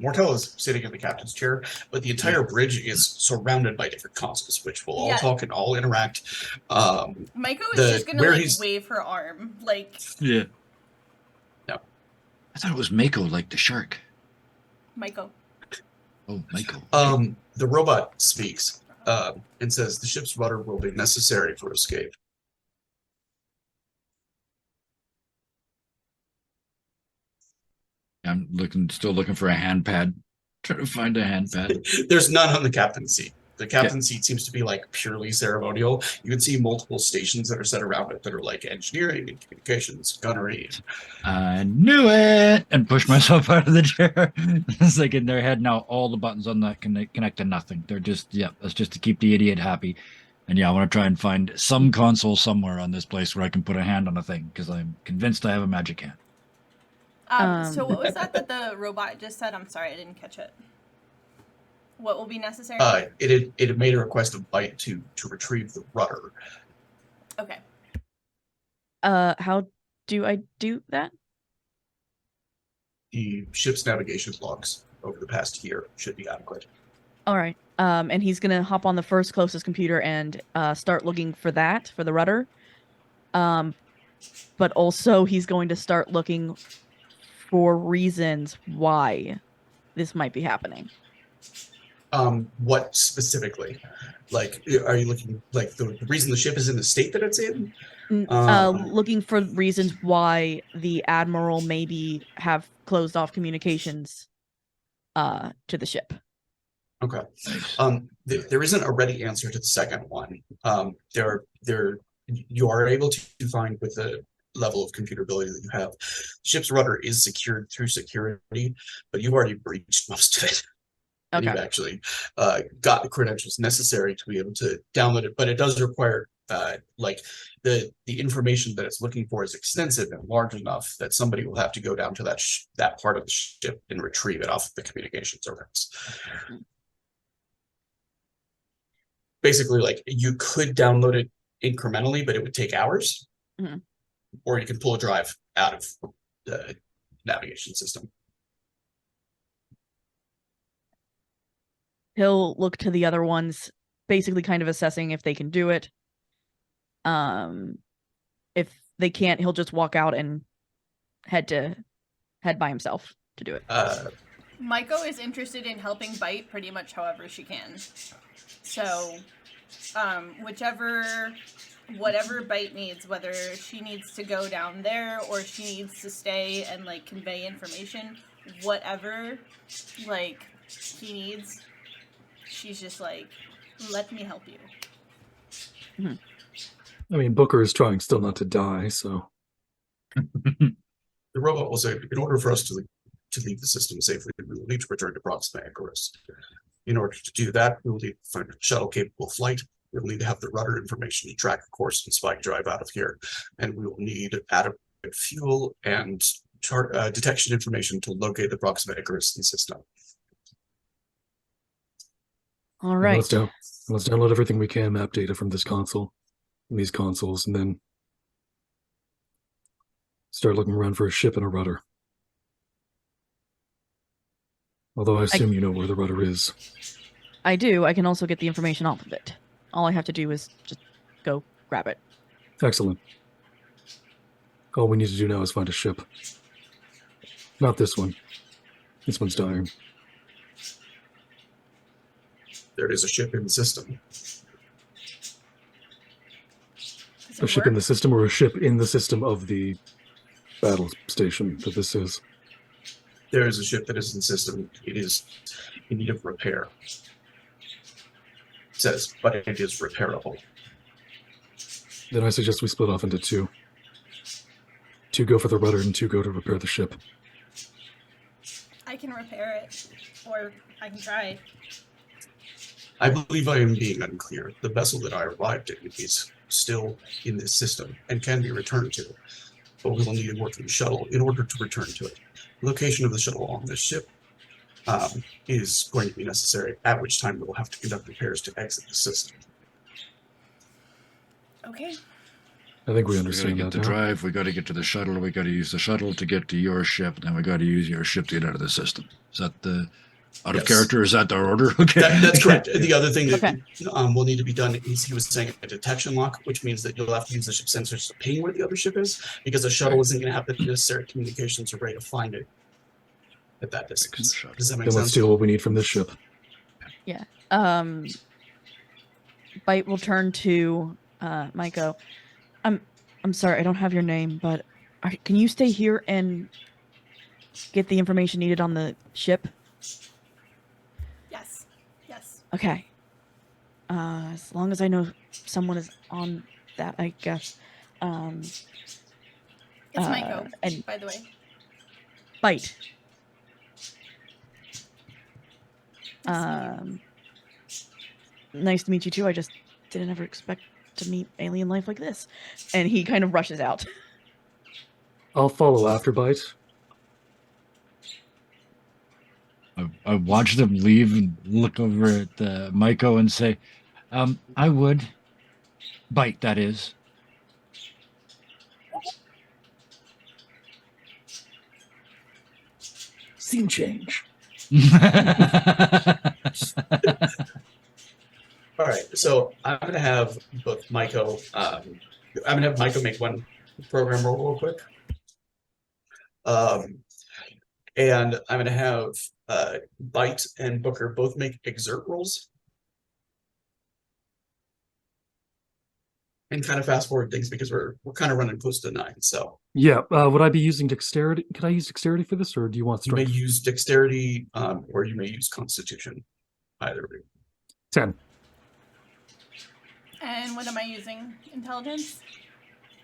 Mortel is sitting in the captain's chair, but the entire bridge is surrounded by different consoles, which will all Yeah. talk and all interact. Maiko is just gonna where like he's- wave her arm, like Yeah. No. I thought it was Mako, like the shark. Maiko. Oh, Mako. The robot speaks and says the ship's rudder will be necessary for escape. I'm still looking for a hand pad. Trying to find a hand pad. There's none on the captain's seat. The captain's seat seems to be like purely ceremonial. You can see multiple stations that are set around it that are like engineering and communications, gunnery. I knew it, and pushed myself out of the chair. It's like in their head now, all the buttons on that connect to nothing. They're just, that's just to keep the idiot happy. And yeah, I want to try and find some console somewhere on this place where I can put a hand on a thing, because I'm convinced I have a magic hand. So what was that the robot just said? I'm sorry, I didn't catch it. What will be necessary? It had made a request of Bite to retrieve the rudder. Okay. How do I do that? The ship's navigation logs over the past year should be adequate. All right. And he's gonna hop on the first closest computer and start looking for that, for the rudder. But also he's going to start looking for reasons why this might be happening. What specifically? Like, are you looking like the reason the ship is in the state that it's in? Looking for reasons why the admiral maybe have closed off communications to the ship. Okay. Nice. There isn't a ready answer to the second one. You are able to find with the level of computer ability that you have. Ship's rudder is secured through security, but you've already breached most of it. And Okay. you've actually got the credentials necessary to be able to download it, but it does require like the information that it's looking for is extensive and large enough that somebody will have to go down to that part of the ship and retrieve it off of the communication circuits. Basically, like you could download it incrementally, but it would take hours. Mhm. Or you can pull a drive out of the navigation system. He'll look to the other ones, basically kind of assessing if they can do it. If they can't, he'll just walk out and head by himself to do it. Maiko is interested in helping Bite pretty much however she can. So, whatever Bite needs, whether she needs to go down there or she needs to stay and like convey information, whatever like he needs, she's just like, let me help you. I mean, Booker is trying still not to die, so The robot will say, in order for us to leave the system safely, we will need to return to Proxima Icarus. In order to do that, we will need to find a shuttle-capable flight. We will need to have the rudder information to track a course and spike drive out of here. And we will need adequate fuel and detection information to locate the Proxima Icarus system. All right. Let's download everything we can, map data from this console, these consoles, and then start looking around for a ship and a rudder. Although I assume you know where the rudder is. I do. I can also get the information off of it. All I have to do is just go grab it. Excellent. All we need to do now is find a ship. Not this one. This one's dying. There is a ship in the system. Does A it ship in work? the system or a ship in the system of the battle station that this is? There is a ship that is in the system. It is in need of repair. It says, but it is repairable. Then I suggest we split off into two. Two go for the rudder and two go to repair the ship. I can repair it, or I can try. I believe I am being unclear. The vessel that I arrived in is still in this system and can be returned to, but we will need a working shuttle in order to return to it. The location of the shuttle on this ship is going to be necessary, at which time we will have to conduct repairs to exit the system. Okay. I think we We gotta understand get that the now. drive, we gotta get to the shuttle, we gotta use the shuttle to get to your ship, and then we gotta use your ship to get out of the system. Is that the out of Yes. character? Is that our order? Okay. That's correct. The other thing that Okay. will need to be done is he was saying a detection lock, which means that you'll have to use the ship sensors to ping where the other ship is, because the shuttle isn't going to have the necessary communications array to find it at that distance. Shuttle. Does that make Then let's sense? steal what we need from this ship. Bite will turn to Maiko. I'm sorry, I don't have your name, but can you stay here and get the information needed on the ship? Yes. Yes. Okay. As long as I know someone is on that, I guess. It's Maiko, and by the way. Bite. Nice to meet you. Nice to meet you too. I just didn't ever expect to meet alien life like this. And he kind of rushes out. I'll follow after Bite. I watch them leave and look over at Maiko and say, I would. Bite, that is. Scene change. All right, so I'm going to have both Maiko. I'm going to have Maiko make one program roll real quick. And I'm going to have Bite and Booker both make exert rolls. And kind of fast forward things because we're kind of running close to 9. So Yeah. Would I be using dexterity? Could I use dexterity for this, or do you want you may strength? use dexterity, or you may use constitution. Either of you. 10. And what am I using? Intelligence?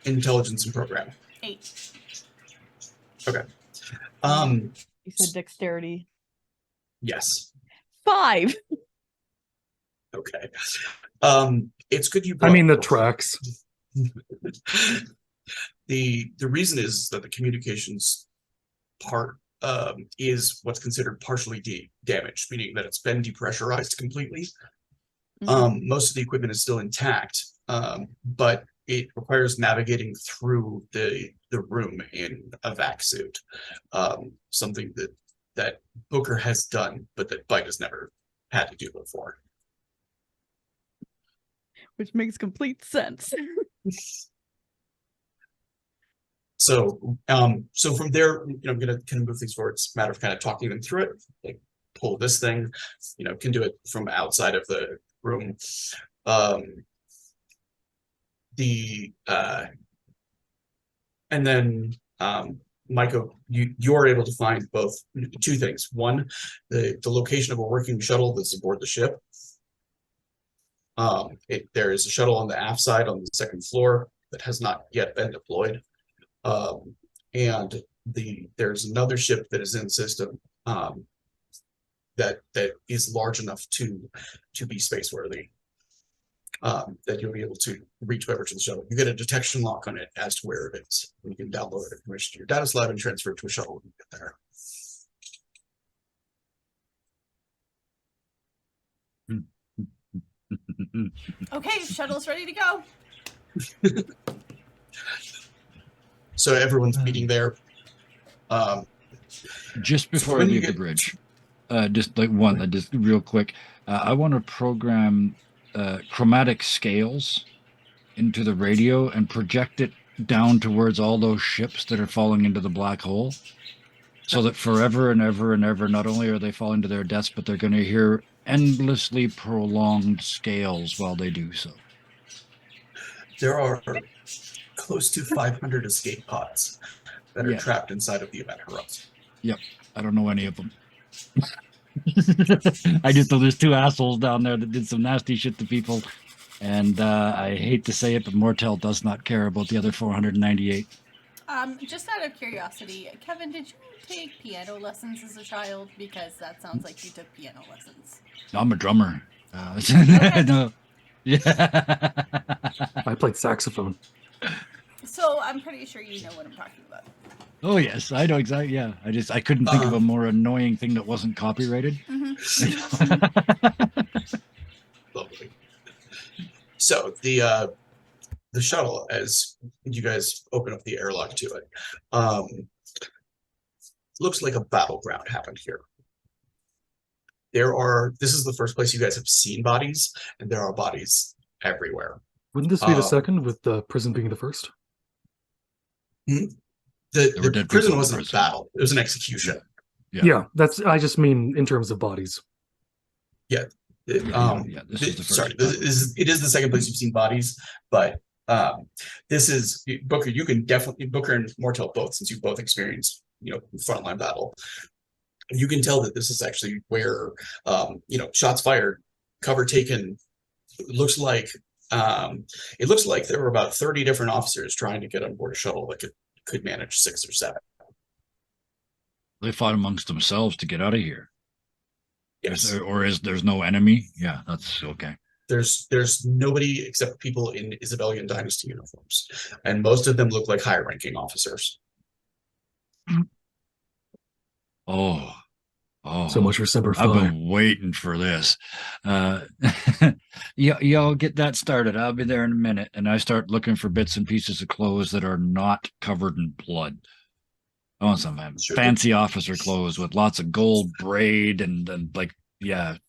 Intelligence and program. 8. Okay. You said dexterity. Yes. 5. Okay. It's good you I mean, the brought- tracks. The reason is that the communications part is what's considered partially damaged, meaning that it's been depressurized completely. Most of the equipment is still intact, but it requires navigating through the room in a vac suit. Something that Booker has done, but that Bite has never had to do before. Which makes complete sense. So, so from there, I'm gonna kind of move things forward. It's a matter of kind of talking them through it. Like pull this thing, can do it from outside of the room. And then Michael, you're able to find both 2 things. One, the location of a working shuttle that's aboard the ship. There is a shuttle on the aft side on the 2nd floor that has not yet been deployed. And there's another ship that is in system that is large enough to be spaceworthy. That you'll be able to reach over to the shuttle. You get a detection lock on it as to where it is. You can download it, permission to your data slab, and transfer it to a shuttle when you get there. Okay, shuttle's ready to go. So everyone's meeting there. Just before I when you leave the get- bridge, just like one, just real quick, I want to program chromatic scales into the radio and project it down towards all those ships that are falling into the black hole, so that forever and ever and ever, not only are they falling to their deaths, but they're going to hear endlessly prolonged scales while they do so. There are close to 500 escape pods that are Yeah. trapped inside of the event horizon. I don't know any of them. I just know there's 2 assholes down there that did some nasty shit to people, and I hate to say it, but Mortel does not care about the other 498. Just out of curiosity, Kevin, did you take piano lessons as a child? Because that sounds like you took piano lessons. No, I'm a drummer. Okay. No. Yeah. I played saxophone. So I'm pretty sure you know what I'm talking about. Oh yes, I know exactly. Yeah, I couldn't think of a more annoying thing that wasn't copyrighted. Lovely. So the shuttle, as you guys open up the airlock to it, looks like a battleground happened here. This is the first place you guys have seen bodies, and there are bodies everywhere. Wouldn't this be the second, with the prison being the first? There were The dead prison people in wasn't a prison. battle; it was an execution. Yeah. I just mean in terms of bodies. Yeah, this is the first. Sorry, it is the second place you've seen bodies, but this is Booker. You can definitely Booker and Mortel both, since you both experienced frontline battle. You can tell that this is actually where shots fired, cover taken. It looks like there were about 30 different officers trying to get on board a shuttle that could manage 6 or 7. They fought amongst themselves to get out of here. Yes. There's no enemy? Yeah, that's okay. There's nobody except people in Isabellian dynasty uniforms, and most of them look like high-ranking officers. Oh, So much for Semper I've Fi. been waiting for this. Y'all get that started. I'll be there in a minute, and I start looking for bits and pieces of clothes that are not covered in blood. I want some fancy officer clothes with lots of gold braid and like like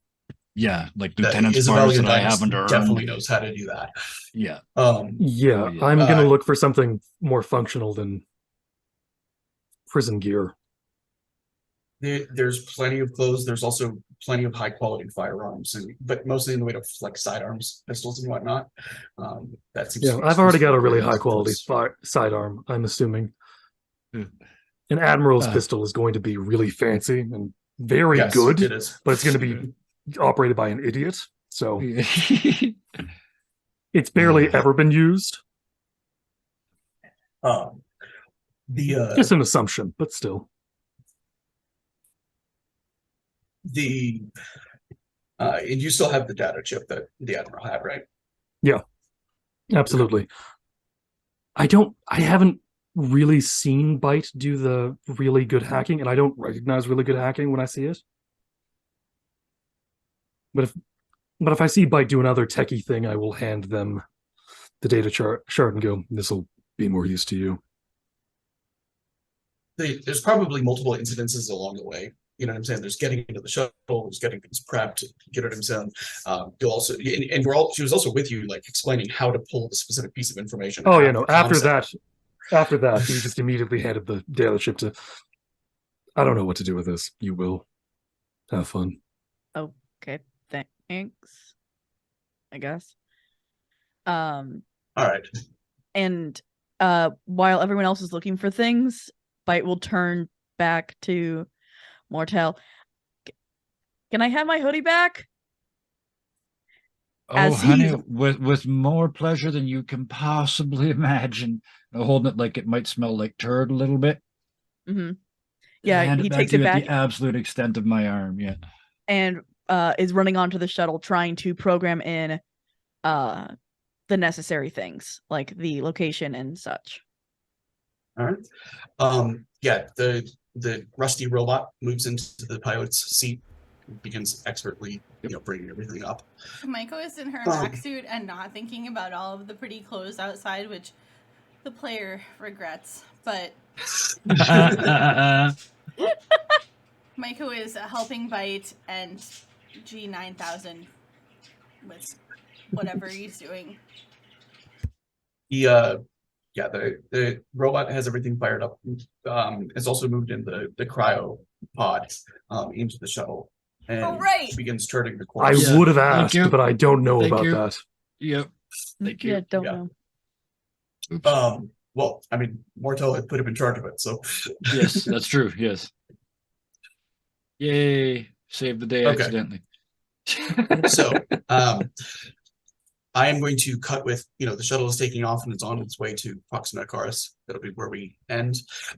lieutenant's bars that I haven't earned. Definitely knows how to do that. Yeah. Yeah, Oh, yeah. I'm gonna look for something more functional than prison gear. There's plenty of clothes. There's also plenty of high quality firearms, but mostly in the way of like sidearms, pistols, and whatnot. That seems to Yeah, be I've already got a exclusively really high quality sidearm, I'm assuming. An Admiral's pistol is going to be really fancy and very Yes, good, it is. but it's going to be operated by an idiot. So it's barely ever been used. Just an assumption, but still. And you still have the data chip that the Admiral had, right? Yeah, absolutely. I haven't really seen Byte do the really good hacking, and I don't recognize really good hacking when I see it. But if I see Byte do another techie thing, I will hand them the data chart and go, this will be more use to you. There's probably multiple incidences along the way. You know what I'm saying? There's getting into the shuttle, there's getting things prepped, get it himself. You'll also, and she was also with you, like explaining how to pull the specific piece of information. Oh yeah, no. After that, he just immediately handed the data chip to. I don't know what to do with this. You will have fun. Okay, thanks. I guess. All right. And while everyone else is looking for things, Byte will turn back to Mortel. Can I have my hoodie back? Oh, honey, with more pleasure than you can possibly imagine. Holding it like it might smell like turd a little bit. Mm-hmm. Yeah, he takes it back at the absolute extent of my arm. Yeah, and is running onto the shuttle, trying to program in the necessary things like the location and such. All right. Yeah, the rusty robot moves into the pilot's seat, begins expertly, bringing everything up. Maiko is in her back suit and not thinking about all of the pretty clothes outside, which the player regrets. But Maiko is helping Byte and G9000 with whatever he's doing. The robot has everything fired up. Has also moved in the cryo pod into the shuttle. And begins turning the course. I would have asked, but I don't know about that. Yep. Thank you. Yeah, don't know. Well, I mean, Mortel had put him in charge of it, so. Yes, that's true. Yes. Yay! Saved the day accidentally. So, I am going to cut with, the shuttle is taking off and it's on its way to Proxima Centaurus. That'll be where we end.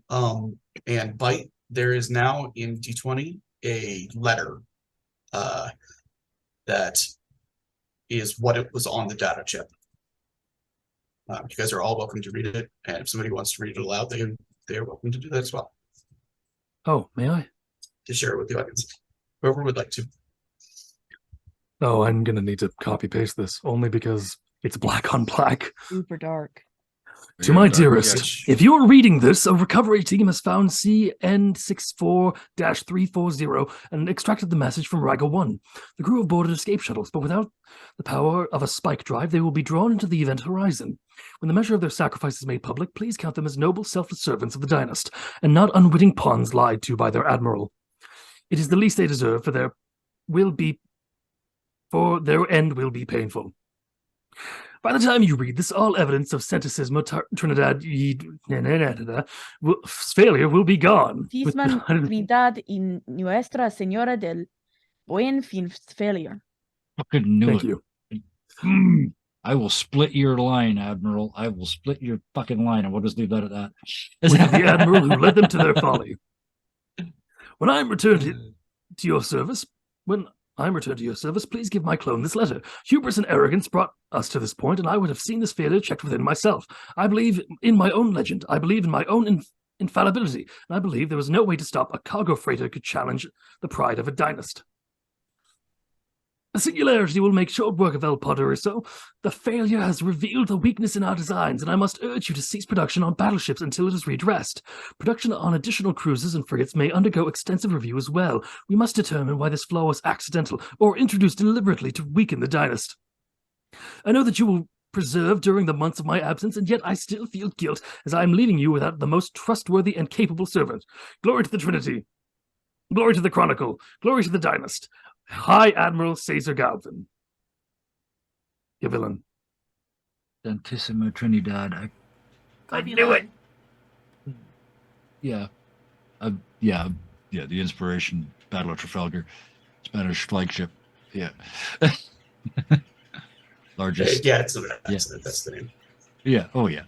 And Byte, there is now in D20 a letter that is what it was on the data chip. You guys are all welcome to read it, and if somebody wants to read it aloud, they are welcome to do that as well. Oh, may I? To share it with the audience, whoever would like to. Oh, I'm gonna need to copy paste this only because it's black on black. Super dark. To my dearest, if you're reading this, a recovery team has found CN64-340 and extracted the message from Raga 1. The crew have boarded escape shuttles, but without the power of a spike drive, they will be drawn into the event horizon. When the measure of their sacrifice is made public, please count them as noble, selfless servants of the dynast, and not unwitting pawns lied to by their admiral. It is the least they deserve, for their end will be painful. By the time you read this, all evidence of Centisismo Trinidad failure will be gone. Trinidad y Nuestra Señora del Buen Fin failure. Fucking knew Thank it. you. I will split your line, Admiral. I will split your fucking line, and we'll just leave that at that. With the Admiral who led them to their folly. When I'm returned to your service, please give my clone this letter. Hubris and arrogance brought us to this point, and I would have seen this failure checked within myself. I believe in my own legend. I believe in my own infallibility, and I believe there was no way to stop a cargo freighter could challenge the pride of a dynast. A singularity will make short work of El Poderoso. The failure has revealed the weakness in our designs, and I must urge you to cease production on battleships until it is redressed. Production on additional cruisers and frigates may undergo extensive review as well. We must determine why this flaw was accidental or introduced deliberately to weaken the dynast. I know that you will preserve during the months of my absence, and yet I still feel guilt as I am leaving you without the most trustworthy and capable servant. Glory to the Trinity. Glory to the Chronicle. Glory to the Dynast. High Admiral Caesar Galvin. You villain. Santissima Trinidad. Go I be knew loud. it. Yeah. Yeah. The Inspiration, Battle of Trafalgar, Spanish flagship. Yeah. Largest. Yeah, it's that's the name. Yeah. Oh, yeah.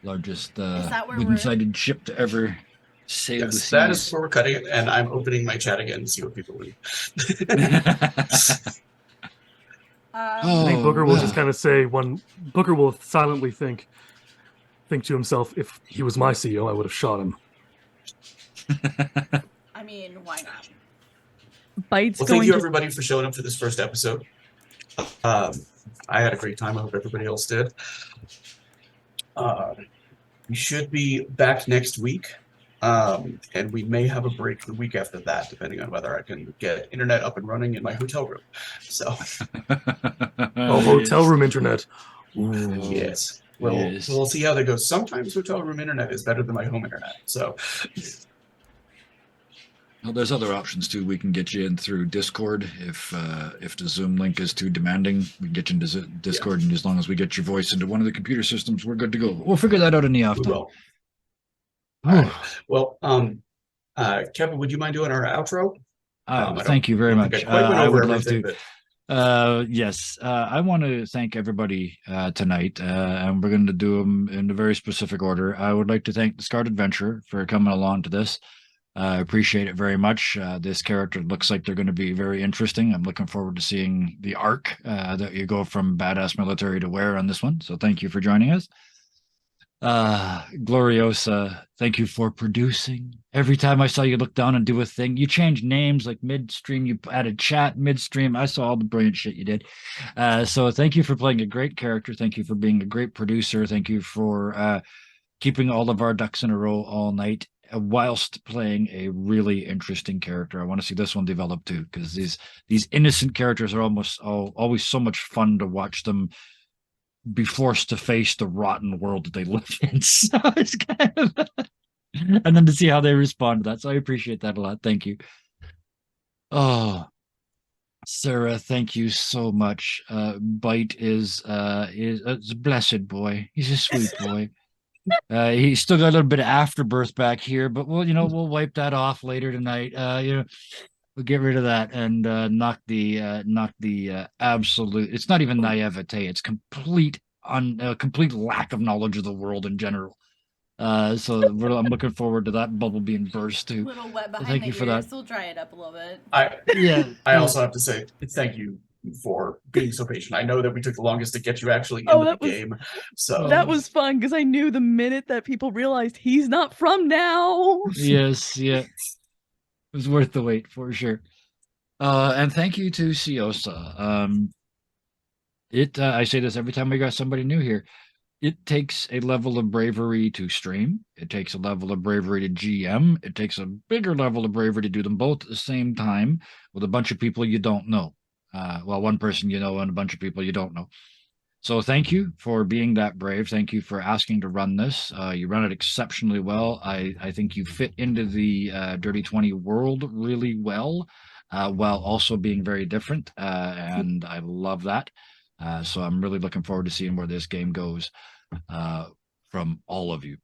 Largest that where wooden-sided ship to ever sail the Yes, that is seas. where we're cutting it, and I'm opening my chat again to see what people do. I think Booker will just kind of say Booker will silently think to himself, if he was my CEO, I would have shot him. I mean, why not? Bite's Well, going thank you to everybody for showing up for this first episode. I had a great time. I hope everybody else did. We should be back next week, and we may have a break the week after that, depending on whether I can get internet up and running in my hotel room. So, Oh, hotel room internet. yes, we'll see how that goes. Sometimes hotel room internet is better than my home internet. So, Well, there's other options too. We can get you in through Discord if the Zoom link is too demanding. We can get you into Discord, and as long as we get your voice into one of the computer systems, we're good to go. We'll figure that out in the off we time. will. All right. Well, Kevin, would you mind doing our outro? Thank you very much. I would love to. Yes, I want to thank everybody tonight, and we're going to do them in a very specific order. I would like to thank the Scarred Adventurer for coming along to this. I appreciate it very much. This character looks like they're going to be very interesting. I'm looking forward to seeing the arc that you go from badass military to wear on this one. So thank you for joining us. Gloriosa, thank you for producing. Every time I saw you look down and do a thing, you changed names like midstream, you added chat midstream. I saw all the brilliant shit you did. So thank you for playing a great character. Thank you for being a great producer. Thank you for keeping all of our ducks in a row all night whilst playing a really interesting character. I want to see this one develop too, because these innocent characters are always so much fun to watch them be forced to face the rotten world that they live in. So it's kind of and then to see how they respond to that. So I appreciate that a lot. Thank you. Oh, Sarah, thank you so much. Bite is a blessed boy. He's a sweet boy. He's still got a little bit of afterbirth back here, but we'll wipe that off later tonight. We'll get rid of that and knock the absolute. It's not even naivete; it's complete lack of knowledge of the world in general. So I'm looking forward to that bubble being burst too. A little wet behind Thank the you for ears. that. We'll dry it up a little bit. I also have to say thank you for being so patient. I know that we took the longest to get you actually into the game. So that was fun because I knew the minute that people realized he's not from now. Yes, yeah. It was worth the wait for sure. And thank you to Siosa. I say this every time we got somebody new here. It takes a level of bravery to stream. It takes a level of bravery to GM. It takes a bigger level of bravery to do them both at the same time with a bunch of people you don't know. One person you know and a bunch of people you don't know. So thank you for being that brave. Thank you for asking to run this. You run it exceptionally well. I think you fit into the Dirty 20 world really well, while also being very different. And I love that. So I'm really looking forward to seeing where this game goes from all of you.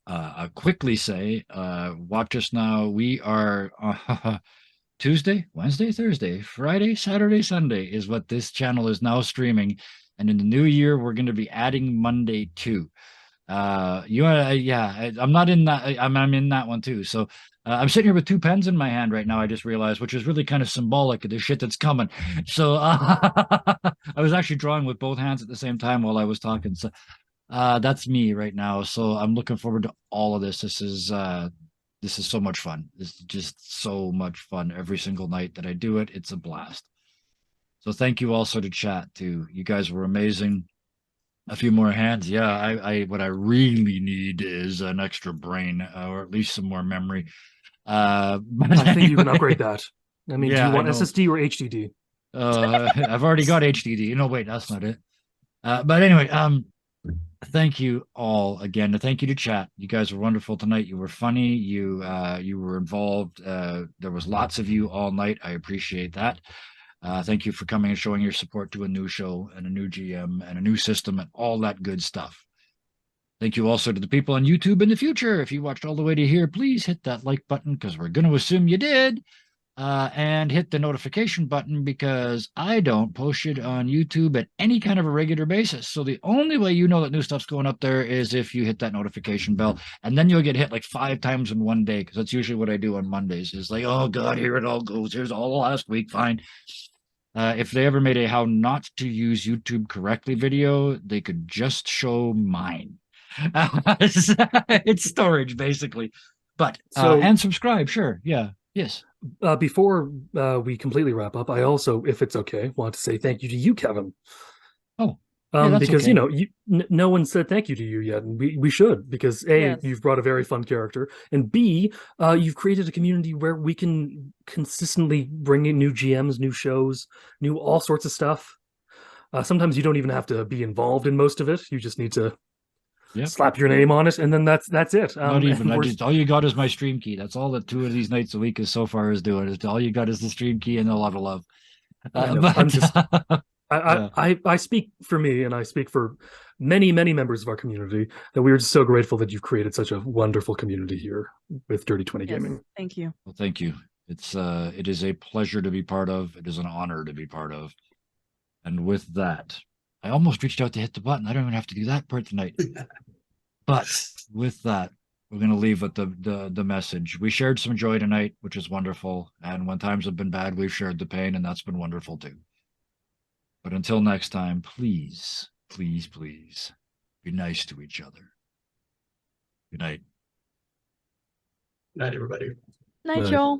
I'll quickly say, watch us now. We are Tuesday, Wednesday, Thursday, Friday, Saturday, Sunday is what this channel is now streaming. And in the new year, we're going to be adding Monday too. I'm not in that. I'm in that one too. So I'm sitting here with two pens in my hand right now. I just realized, which is really kind of symbolic of the shit that's coming. So I was actually drawing with both hands at the same time while I was talking. So that's me right now. So I'm looking forward to all of this. This is so much fun. It's just so much fun every single night that I do it. It's a blast. So thank you also to chat too. You guys were amazing. A few more hands. Yeah, I what I really need is an extra brain, or at least some more memory. But I think you can upgrade that. I mean, do you want I know. SSD or HDD? I've already got HDD. No, wait, that's not it. But anyway, Thank you all again. Thank you to chat. You guys were wonderful tonight. You were funny. You were involved. There was lots of you all night. I appreciate that. Thank you for coming and showing your support to a new show and a new GM and a new system and all that good stuff. Thank you also to the people on YouTube in the future. If you watched all the way to here, please hit that like button because we're going to assume you did. And hit the notification button because I don't post it on YouTube at any kind of a regular basis. So the only way you know that new stuff's going up there is if you hit that notification bell, and then you'll get hit like 5 times in one day because that's usually what I do on Mondays. Is like, oh God, here it all goes. Here's all the last week. Fine. If they ever made a how not to use YouTube correctly video, they could just show mine. It's storage basically, but So- and subscribe, sure, yeah, yes. Before we completely wrap up, I also, if it's okay, want to say thank you to you, Kevin. Oh, yeah, that's because okay. no one said thank you to you yet, and we should, because A, Yes. you've brought a very fun character, and B, you've created a community where we can consistently bring in new GMs, new shows, new all sorts of stuff. Sometimes you don't even have to be involved in most of it. You just need to Yep. slap your name on it, and then that's it. Not even. and we're- All you got is my stream key. That's all that 2 of these nights a week is so far is doing. Is all you got is the stream key and a lot of love. I know, I'm just- Yeah. I speak for me, and I speak for many members of our community, that we are just so grateful that you've created such a wonderful community here with Dirty 20 Yes, Gaming. thank you. Well, thank you. It is a pleasure to be part of. It is an honor to be part of. And with that, I almost reached out to hit the button. I don't even have to do that part tonight. But with that, we're going to leave with the message. We shared some joy tonight, which is wonderful. And when times have been bad, we've shared the pain, and that's been wonderful too. But until next time, please, please, please be nice to each other. Good night. Night, everybody. Night, Night. y'all.